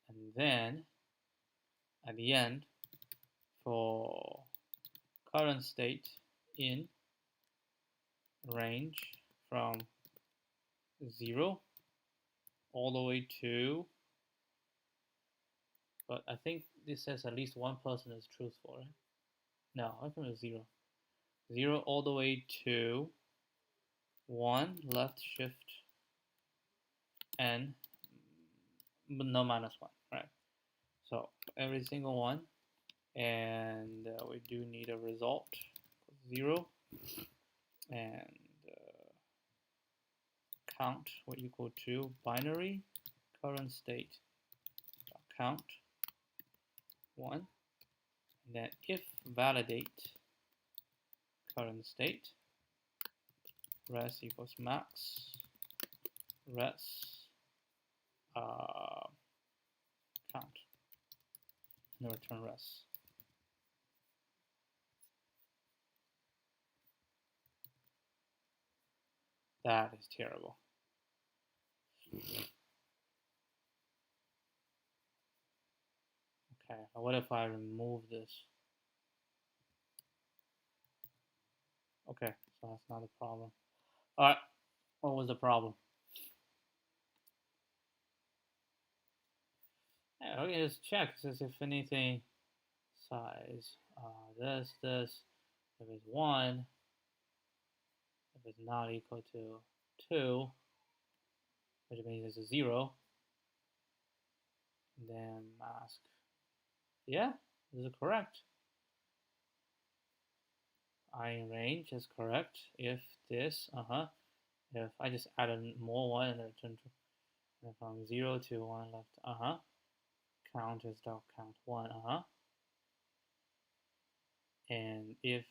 And then at the end, for current state in range from 0 all the way to, but I think this says at least one person is truthful, right? No, I think it's 0. 0 all the way to 1 left shift n, but no minus 1, right? So every single one, and we do need a result, 0, and count will equal to binary current state count 1, and then if validate current state res equals max res count, and return res. That is terrible. Okay, what if I remove this? Okay, so that's not a problem. Alright, what was the problem? Yeah, okay, just check. It says if anything size this, if it's 1, if it's not equal to 2, which means it's a 0, then mask. Yeah, this is correct. I in range is correct. If this, if I just add more 1 and then turn from 0 to 1 left, count is dot count 1, and if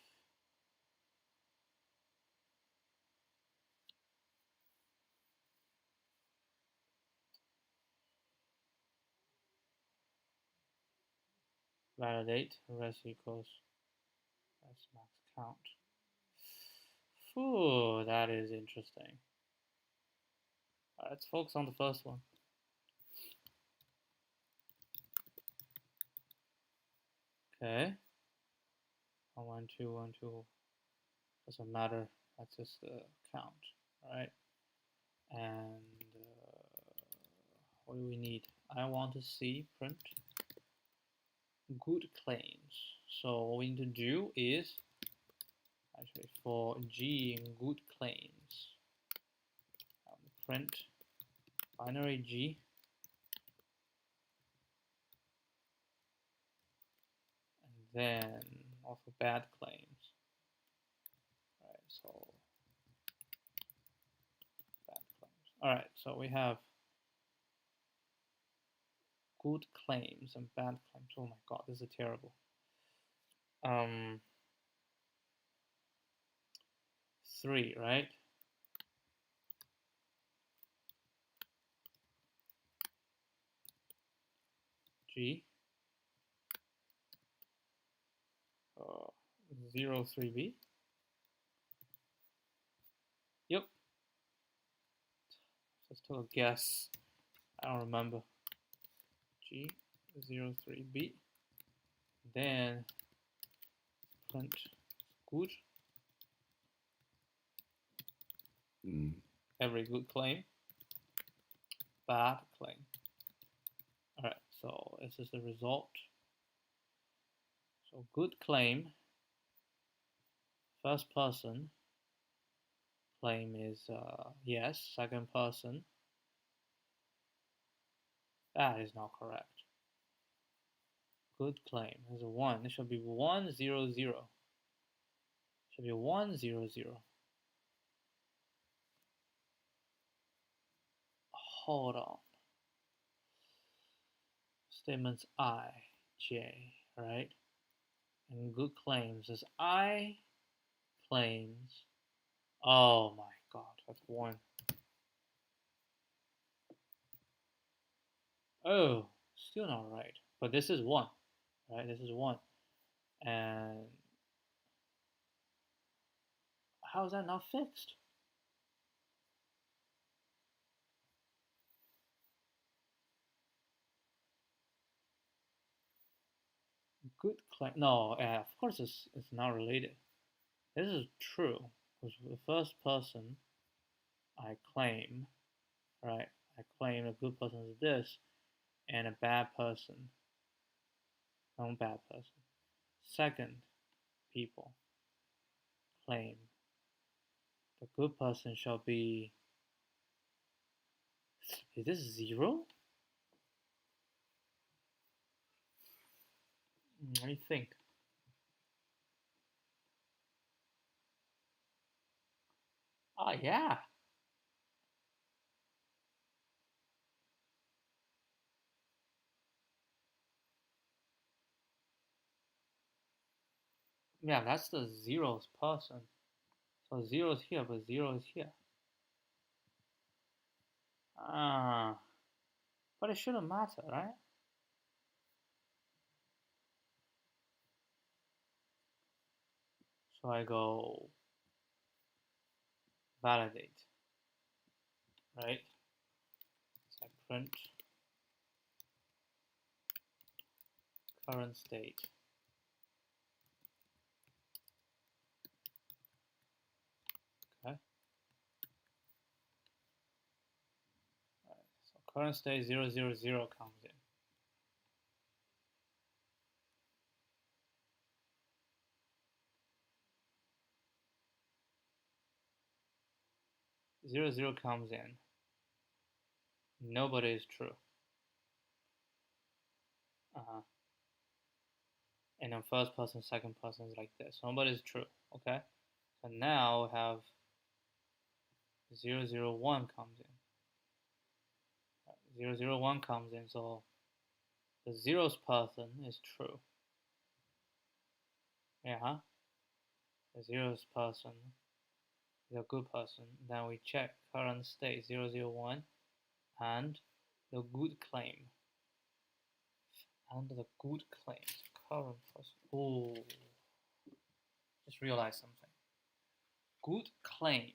validate rest equals that's max count. Ooh, that is interesting. Let's focus on the first one. Okay. 1, 2, 1, 2. Doesn't matter. That's just the count, right? And what do we need? I want to see print good claims. So what we need to do is actually for G in good claims, print binary G and then also bad claims. Alright, so bad claims. Alright, so we have good claims and bad claims. Oh my god, this is terrible. 3, right? G 0, 3B. Yep. Just took a guess. I don't remember. G 0, 3B. Then print good. Every good claim. Bad claim. Alright, so this is the result. So good claim. First person claim is yes. Second person. That is not correct. Good claim is a 1. It should be 1, 0, 0. Should be 1, 0, 0. Hold on. Statements I, J, right? And good claims is I claims. Oh my god, that's 1. Oh, still not right. But this is 1, right? This is 1. And how is that not fixed? Good claim. No, of course it's not related. This is true. Because the first person I claim, right? I claim a good person is this, and a bad person, non-bad person. Second, people claim the good person shall be. Is this 0? Let me think. Oh yeah. Yeah, that's the 0th person. So 0 is here, but 0 is here. But it shouldn't matter, right? So I go validate. right? So I print current state. Okay. All right. So current state 0, 0, 0 comes in. 0, 0 comes in. Nobody is true. And then first person, second person is like this. Nobody is true. Okay. So now we have 0, 0, 1 comes in. 0, 0, 1 comes in. So the zeroth person is true. Yeah. The zeroth person is a good person. Then we check current state 0, 0, 1 and the good claim. And the good claim. Current person. Oh, just realized something. Good claim.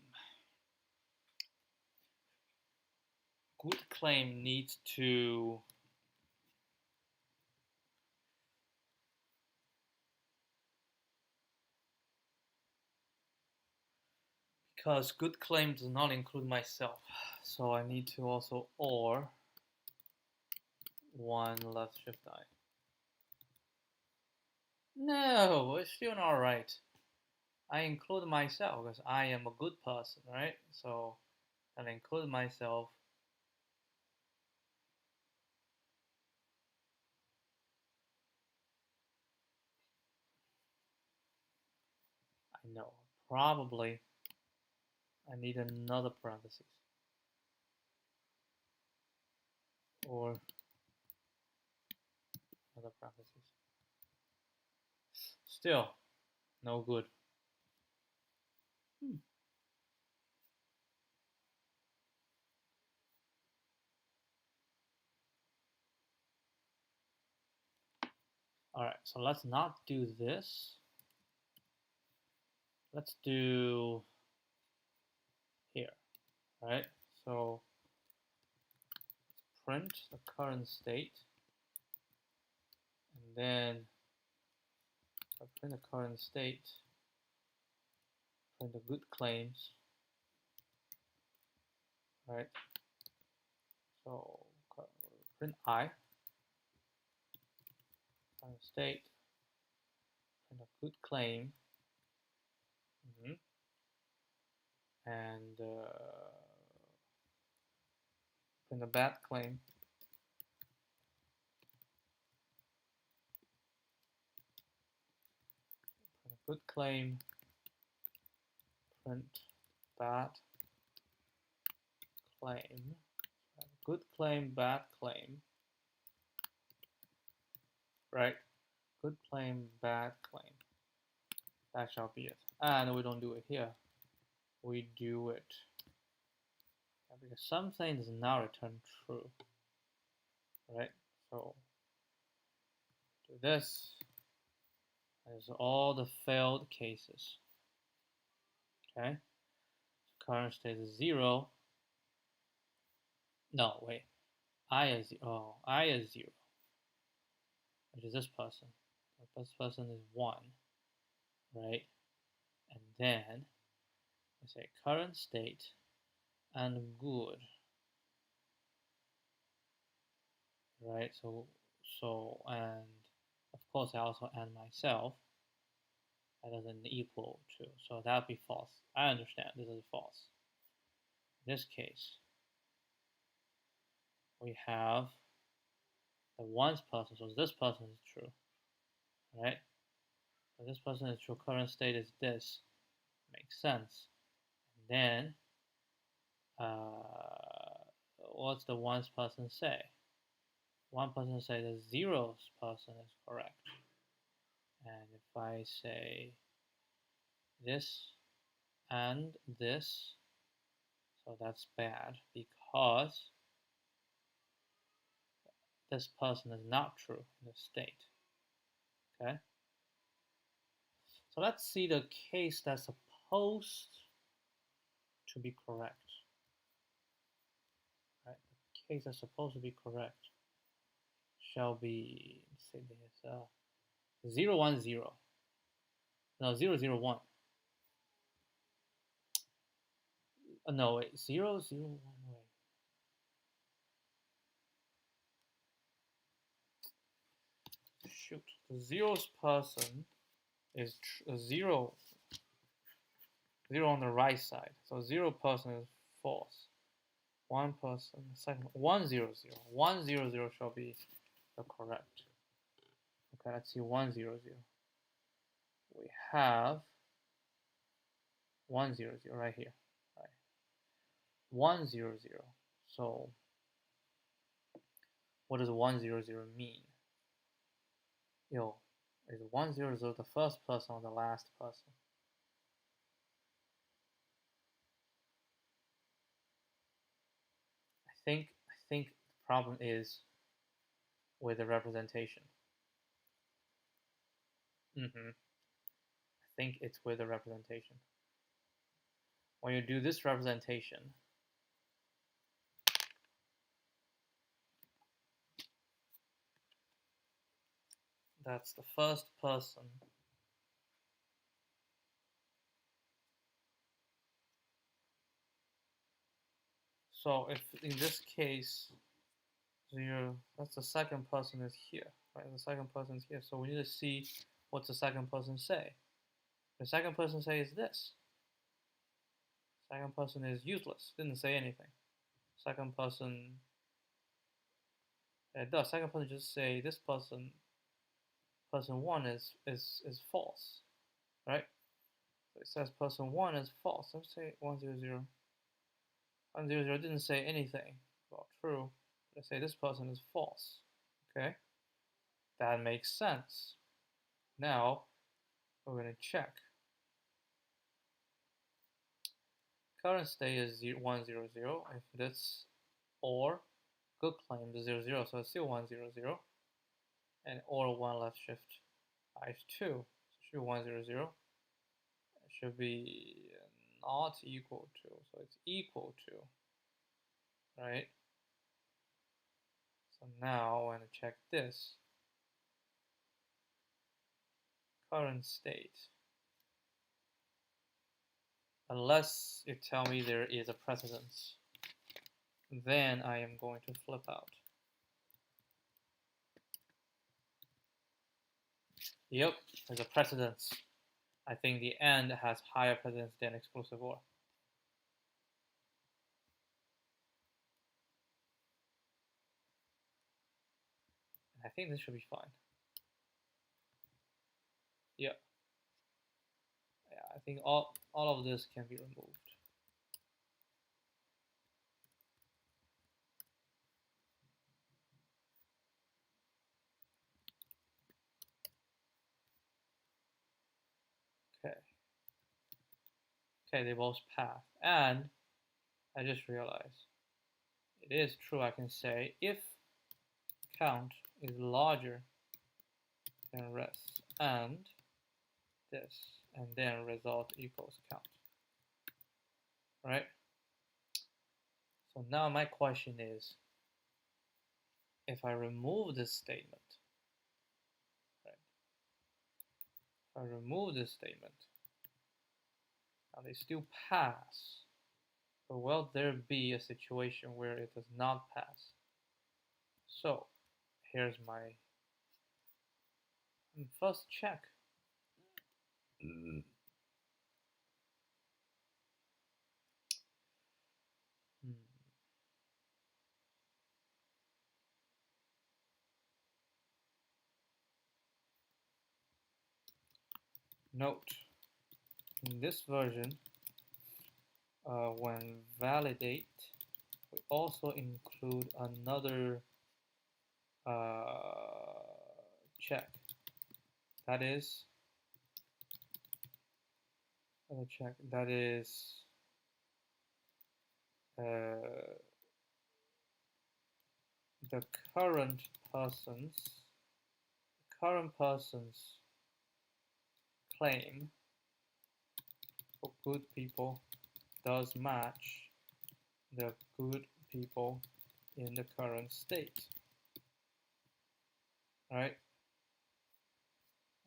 Good claim needs to because good claim does not include myself. So I need to also or 1 left shift I. No, it's still not right. I include myself because I am a good person, right? So I include myself. I know. Probably I need another parenthesis. Or another parenthesis. Still, no good. Alright, so let's not do this. Let's do here. Alright, so print the current state. And then print the current state. Print the good claims. Right? So print I. Current state. Print a good claim. And print a bad claim. Print a good claim. Print bad claim. Good claim, bad claim. Right? Good claim, bad claim. That shall be it. And we don't do it here. We do it because something does not return true. Right? So do this. There's all the failed cases. Okay? So current state is 0. No, wait. I is 0. Oh, I is 0. Which is this person. This person is 1. Right? And then we say current state and good. Right? So and of course I also add myself. That doesn't equal to. So that would be false. I understand this is false. In this case, we have the ones person, so this person is true. Right? So this person is true. Current state is this. Makes sense. And then what's the ones person say? One person say the zeros person is correct. And if I say this and this, so that's bad because this person is not true in the state. Okay? So let's see the case that's supposed to be correct. case that's supposed to be correct shall be, let's say this, 0, 1, 0. No, 0, 0, 1. No, wait, 0, 0, 1, wait. Shoot, the zeroth person is 0, 0 on the right side. So 0 person is false. 1 person, second, 1, 0, 0. 1, 0, 0 shall be the correct. Okay, let's see 1, 0, 0. We have 1, 0, 0 right here. Right. 1, 0, 0. So what does 1, 0, 0 mean? Yo, is 1, 0, 0 the first person or the last person? I think the problem is with the representation. I think it's with the representation. When you do this representation, that's the first person. So if in this case, 0, that's the second person is here, right? The second person is here. So we need to see what the second person say. The second person say is this. Second person is useless. Didn't say anything. Second person, it does. Second person just say this person, person 1 is false, right? So it says person 1 is false. Let's say 1, 0, 0. 1, 0, 0 didn't say anything about true. Let's say this person is false. Okay, that makes sense. Now we're going to check. Current state is 1, 0, 0. If this or good claim is 0, 0, so it's still 1, 0, 0. And or 1 left shift I 2. So it should be 1, 0, 0. It should be not equal to. So it's equal to, right? So now I want to check this. Current state. Unless you tell me there is a precedence, then I am going to flip out. Yep, there's a precedence. I think the and has higher precedence than exclusive or. I think this should be fine. Yeah. I think all of this can be removed. Okay. Okay, they both pass. And I just realized it is true. I can say if count is larger than rest and this, and then result equals count. Right? So now my question is, if I remove this statement, right? If I remove this statement, now they still pass, but will there be a situation where it does not pass? So here's my first check. Note, in this version, when validate, we also include another check. That is the current person's claim for good people does match the good people in the current state. All right.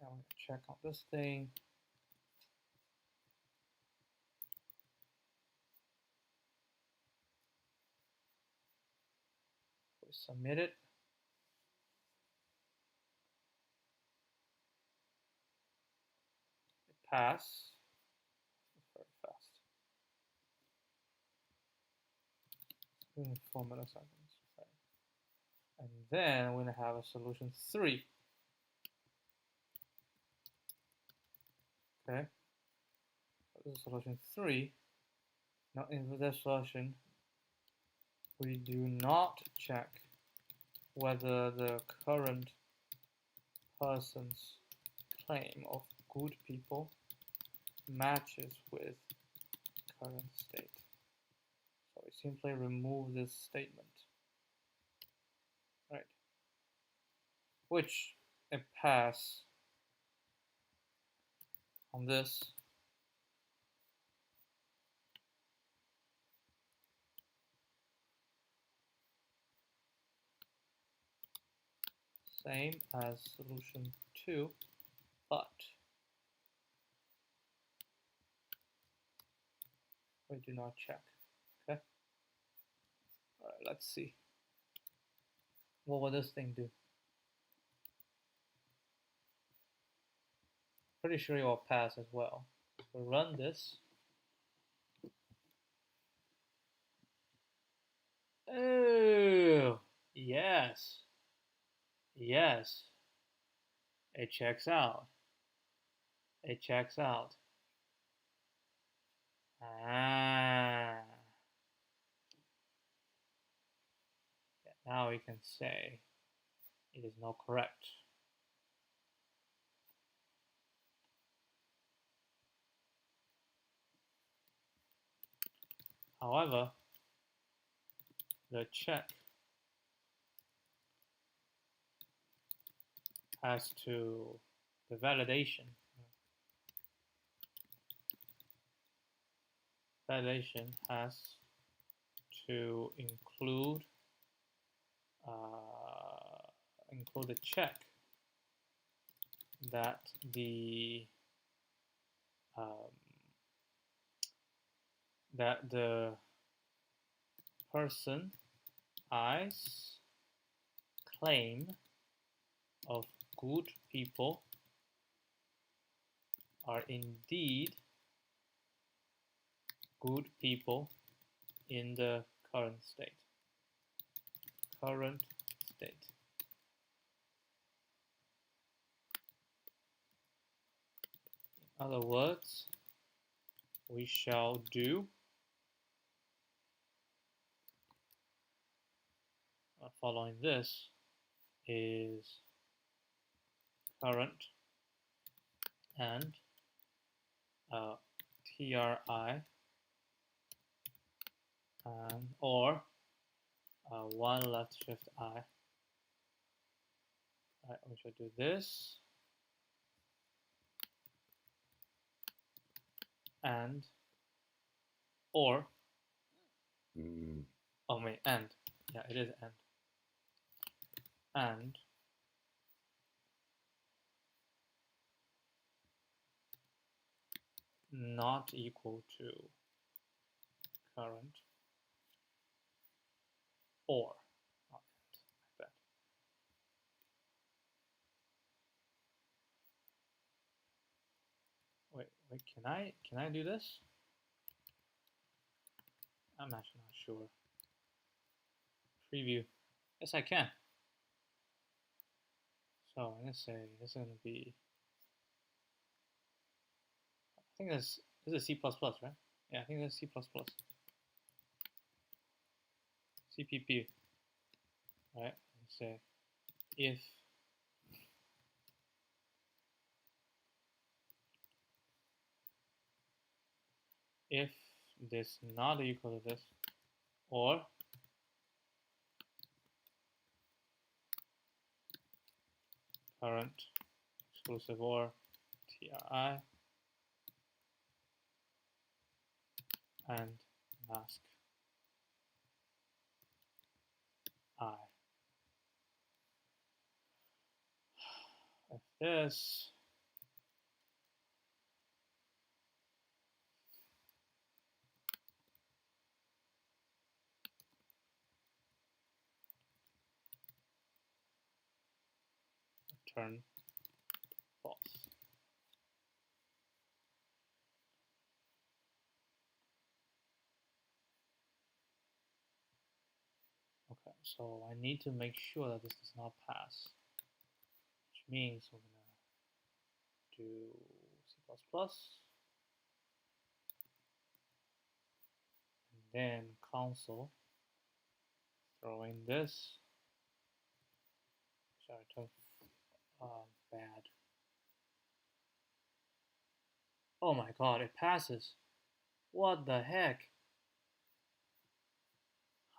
Now I'm going to check on this thing. We submit it. It pass. Very fast. 4 milliseconds. Right. And then we're going to have a solution 3. Okay. This is solution 3. Now in this solution, we do not check whether the current person's claim of good people matches with current state. So we simply remove this statement, right? Which it pass on this. Same as solution 2, but we do not check. Okay. All right. Let's see. What will this thing do? Pretty sure it will pass as well. So run this. Oh, yes. Yes. It checks out. It checks out. Ah. Now we can say it is not correct. However, the check has to, the validation has to include the check that the person I's claim of good people are indeed good people in the current state. Current state. In other words, we shall do following this is current and tri and or 1 left shift I. Right, we should do this and or oh wait, and yeah, it is and not equal to current or not and, like that. Wait, can I do this? I'm actually not sure. Preview. Yes, I can. So I'm gonna say this is gonna be. I think this is C++, right? Yeah, I think that's C++. CPP. Right? And say if this not equal to this, or current exclusive or tri and mask. I. If this return false. Okay, so I need to make sure that this does not pass, which means we're gonna do C++, and then console, throw in this, which I return bad. Oh my god, it passes. What the heck?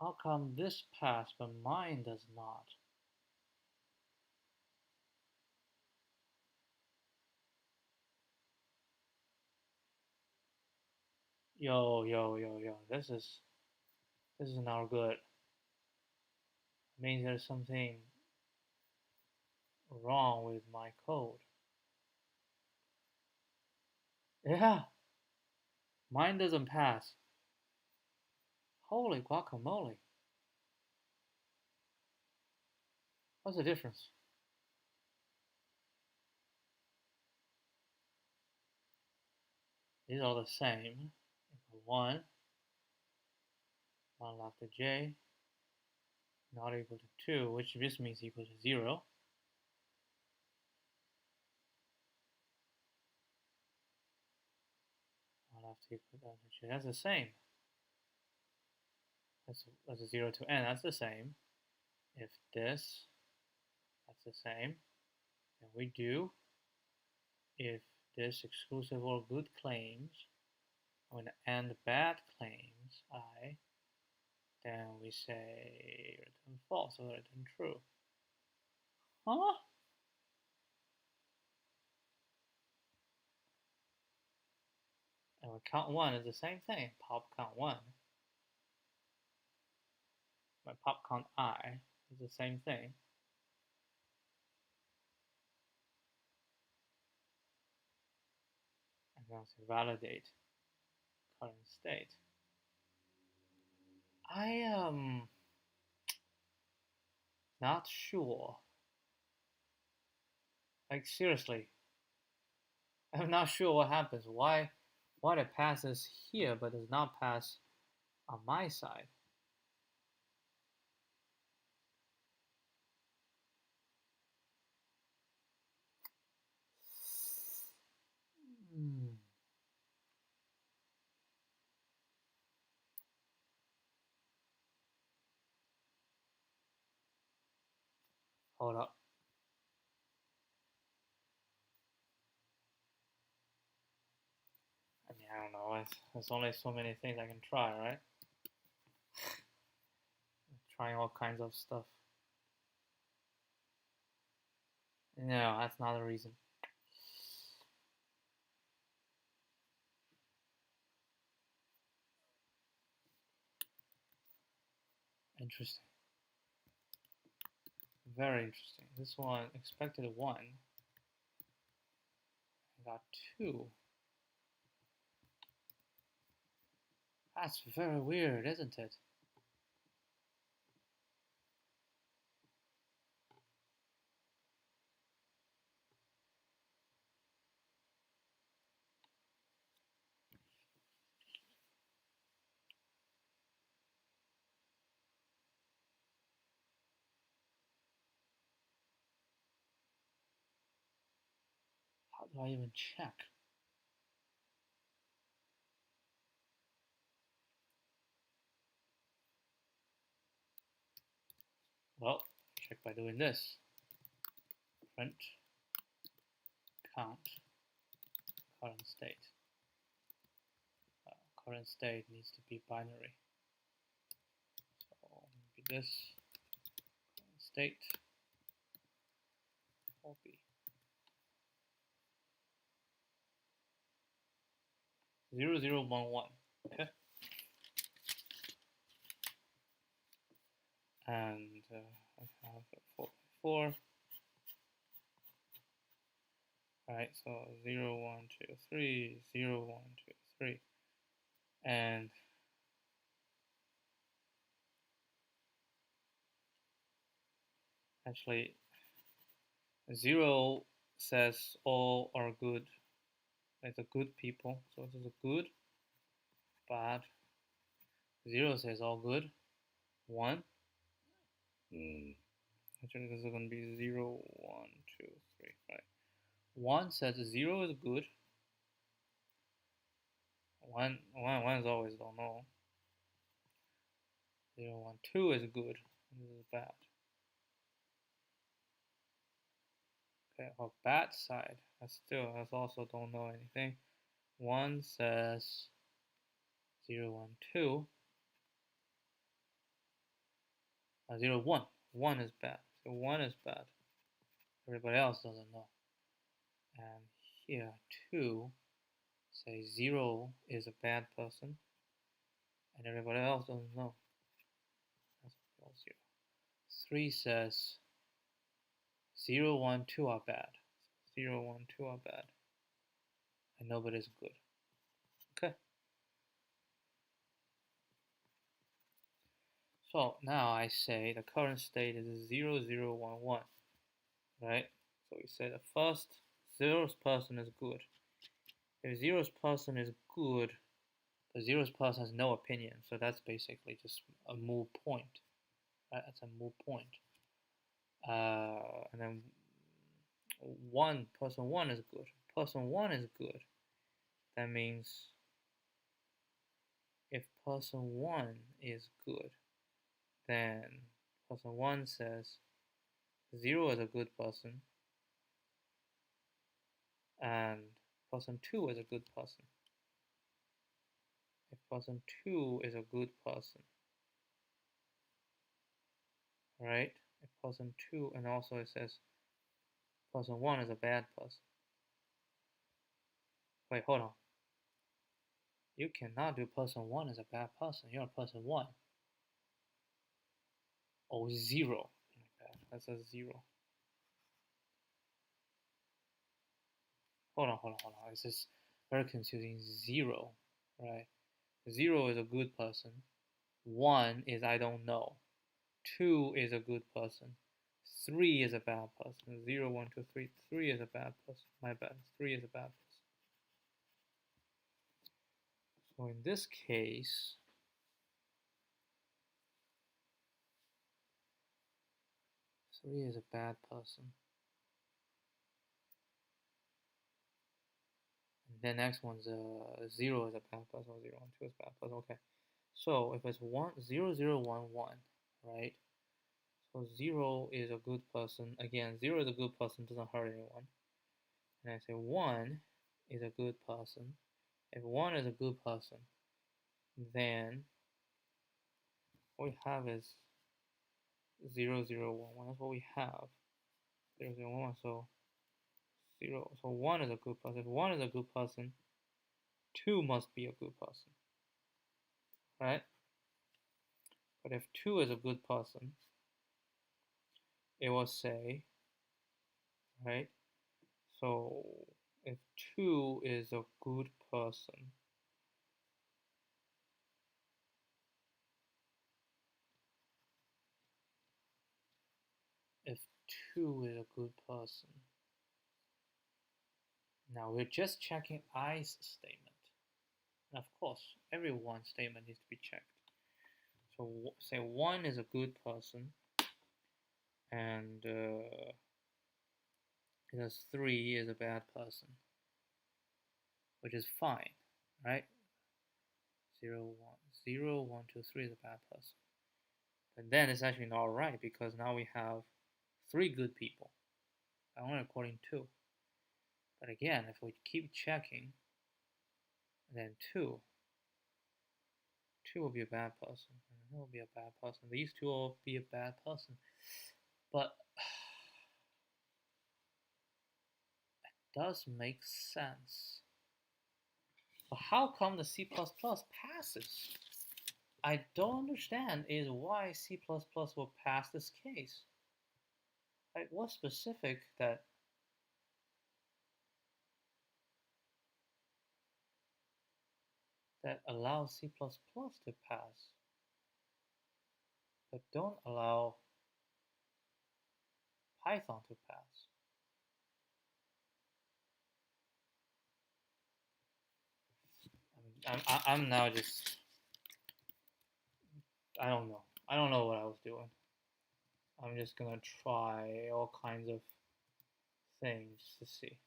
How come this passed but mine does not? Yo, this is not good. It means there's something wrong with my code. Yeah, mine doesn't pass. Holy guacamole. What's the difference? These are the same. Equal 1, left to j, not equal to 2, which just means equal to 0. Not left equal to j. That's the same. That's a 0 to n. That's the same. If this, that's the same. And we do if this exclusive or good claims and bad claims I, then we say return false or return true. Huh? And we count 1 is the same thing. Pop count 1. My pop count I is the same thing. And now to validate current state. I am not sure. Like seriously, I'm not sure what happens. Why it passes here but does not pass on my side? Hold up. I mean, I don't know. There's only so many things I can try, right? Trying all kinds of stuff. No, that's not the reason. Interesting. Very interesting. This one expected 1. I got 2. That's very weird, isn't it? How do I even check? Well, check by doing this. Print count current state. Current state needs to be binary. So maybe this current state will be 0011. Okay. and I have 4 by 4. Alright, so 0, 1, 2, 3, 0, 1, 2, 3. And actually, 0 says all are good. It's a good people. So this is a good, bad. 0 says all good. 1. Actually, this is going to be 0, 1, 2, 3. Right. 1 says 0 is good. 1 is always don't know. 0, 1, 2 is good. This is bad. Okay, on bad side, I also don't know anything. 1 says 0, 1, 2. 0, 1. 1 is bad. So 1 is bad. Everybody else doesn't know. And here 2 say 0 is a bad person, and everybody else doesn't know. That's 0. 3 says 0, 1, 2 are bad. 0, 1, 2 are bad, and nobody's good. Okay. So now I say the current state is 0, 0, 1, 1. Right? So we say the first 0th person is good. If 0th person is good, the 0th person has no opinion. So that's basically just a moot point. Right? That's a moot point. And then person 1 is good. Person 1 is good. That means if person 1 is good, then person 1 says 0 is a good person, and person 2 is a good person. If person 2 is a good person, right? If person 2, and also it says person 1 is a bad person. Wait, hold on. You cannot do person 1 is a bad person. You're person 1. Oh, 0. That's a 0. Hold on. This is very confusing. 0, right? 0 is a good person. 1 is I don't know. 2 is a good person. 3 is a bad person. 0, 1, 2, 3. 3 is a bad person. My bad. 3 is a bad person. So in this case, 3 is a bad person. And the next one's 0 is a bad person. 0, 1, 2 is a bad person. Okay. So if it's 0, 0, 1, 1, right? So 0 is a good person. Again, 0 is a good person, doesn't hurt anyone. And I say 1 is a good person. If 1 is a good person, then what we have is 0, 0, 1, 1. That's what we have. 0, 0, 1, 1. So 0. So 1 is a good person. If 1 is a good person, 2 must be a good person. Right? But if 2 is a good person, it will say, right? So if 2 is a good person, if 2 is a good person, now we're just checking I's statement. And of course, every one statement needs to be checked. So say 1 is a good person, and because 3 is a bad person, which is fine, right? 0, 1, 0, 1, 2, 3 is a bad person. But then it's actually not right because now we have 3 good people. I'm only recording 2. But again, if we keep checking, then 2 will be a bad person. And it will be a bad person. These 2 will be a bad person. But it does make sense. But how come the C++ passes? I don't understand is why C++ will pass this case. Like, what's specific that allows C++ to pass, but don't allow Python to pass? I'm now just, I don't know. I don't know what I was doing. I'm just gonna try all kinds of things to see.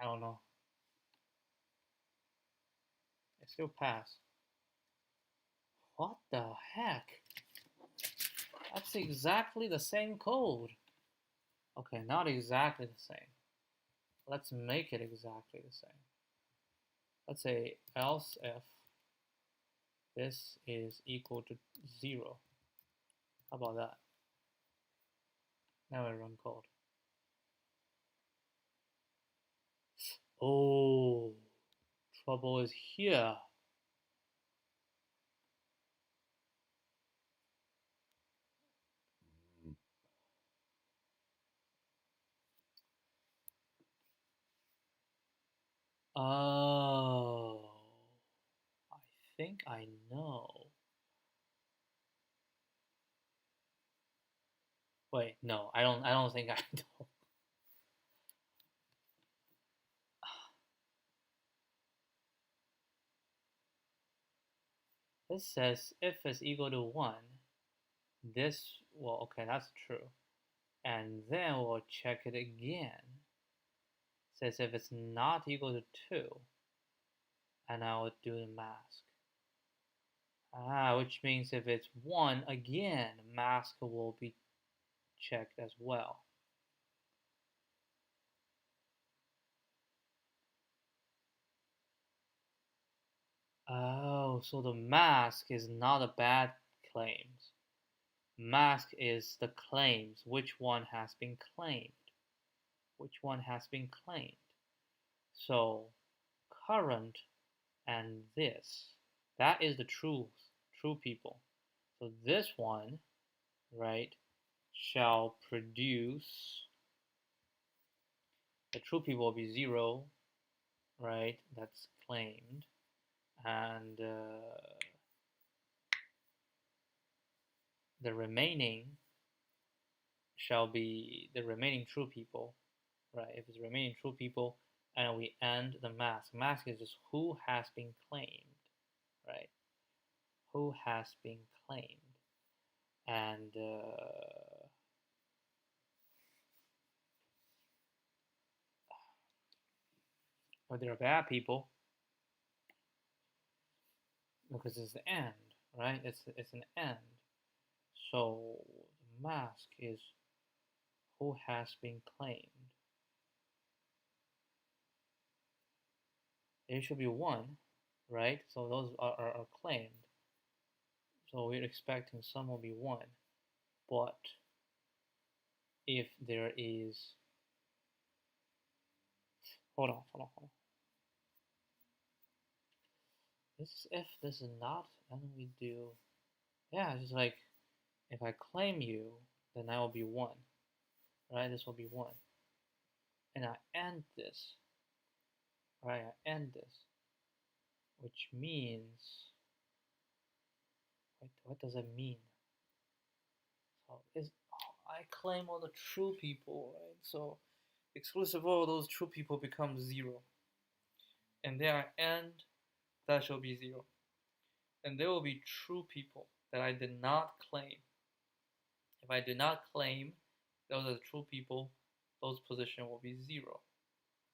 I don't know. It still passed. What the heck? That's exactly the same code. Okay, not exactly the same. Let's make it exactly the same. Let's say else if this is equal to 0. How about that? Now I run code. Oh, trouble is here. Oh, I think I know. Wait, no, I don't think I know. This says if is equal to 1, this, well, okay, that's true. And then we'll check it again. It says if it's not equal to 2, and I will do the mask. Which means if it's 1, again, mask will be checked as well. Oh, so the mask is not a bad claims. Mask is the claims, which one has been claimed. Which one has been claimed. So current and this, that is the true people. So this one, right, shall produce, the true people will be 0, right, that's claimed, and the remaining shall be the remaining true people, right? If it's remaining true people, and we end the mask. Mask is just who has been claimed, right? Who has been claimed, and or there are bad people because it's the end, right? It's an end. So the mask is who has been claimed. There should be 1, right? So those are claimed. So we're expecting some will be 1. But if there is, hold on. If this is not, then we do, yeah, it's just like, if I claim you, then that will be 1, right? This will be 1. And I end this, right? I end this, which means, what does it mean? So I claim all the true people, right? So exclusive of all those true people becomes 0. And there I end, that shall be 0. And there will be true people that I did not claim. If I do not claim those are the true people, those position will be 0,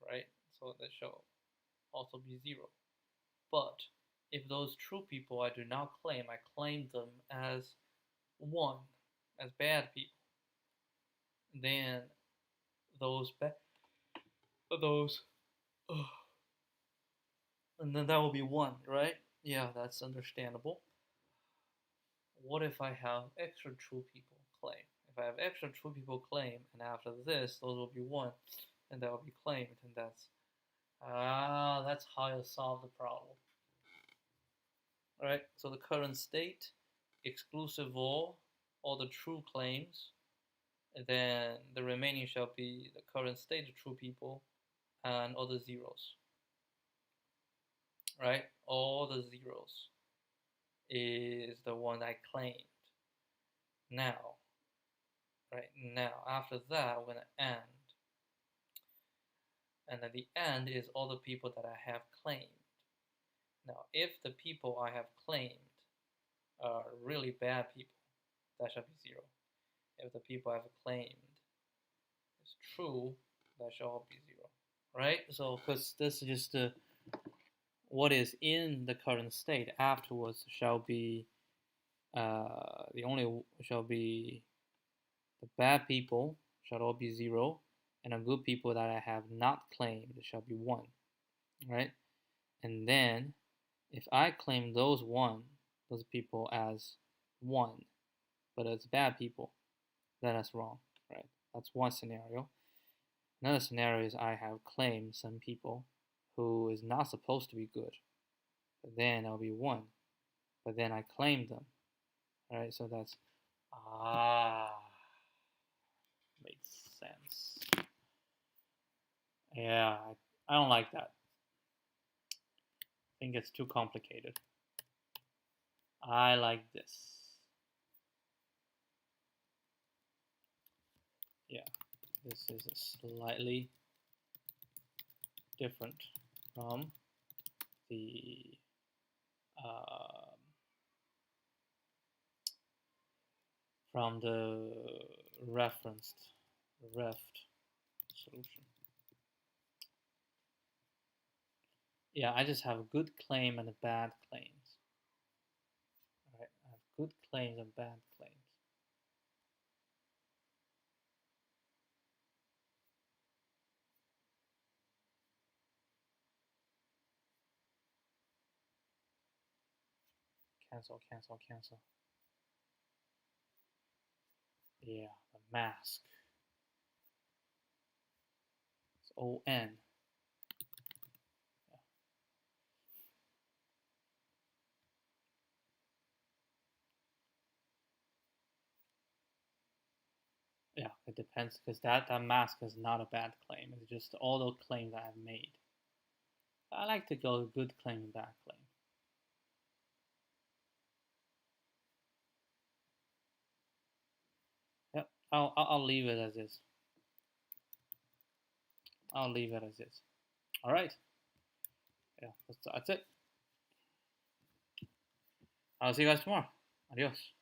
right? So that shall also be 0. But if those true people I do not claim, I claim them as 1, as bad people, then those and then that will be 1, right? Yeah, that's understandable. What if I have extra true people claim? If I have extra true people claim, and after this, those will be 1, and that will be claimed, and that's how you solve the problem. right? So the current state, exclusive all the true claims, and then the remaining shall be the current state of true people and all the zeros, right? All the zeros is the one I claimed. Now, right now, after that, I'm going to end. And at the end is all the people that I have claimed. Now, if the people I have claimed are really bad people, that shall be 0. If the people I have claimed is true, that shall all be 0. Right? So, because this is just what is in the current state, afterwards shall be the only shall be the bad people shall all be 0, and the good people that I have not claimed shall be 1. Right? And then if I claim those people as 1, but it's bad people, then that's wrong, right? That's one scenario. Another scenario is I have claimed some people who is not supposed to be good, but then it'll be 1, but then I claim them, right? So that's makes sense. Yeah, I don't like that. I think it's too complicated. I like this. Yeah, this is slightly different from the referenced solution. Yeah, I just have a good claim and a bad claims. All right, I have good claims and bad claims. Cancel, cancel, cancel. Yeah, the mask. It's O-N. Yeah, it depends, because that mask is not a bad claim. It's just all the claims I have made. I like to go good claim and bad claim. Yep, I'll leave it as is. I'll leave it as is. All right. Yeah, that's it. I'll see you guys tomorrow. Adios.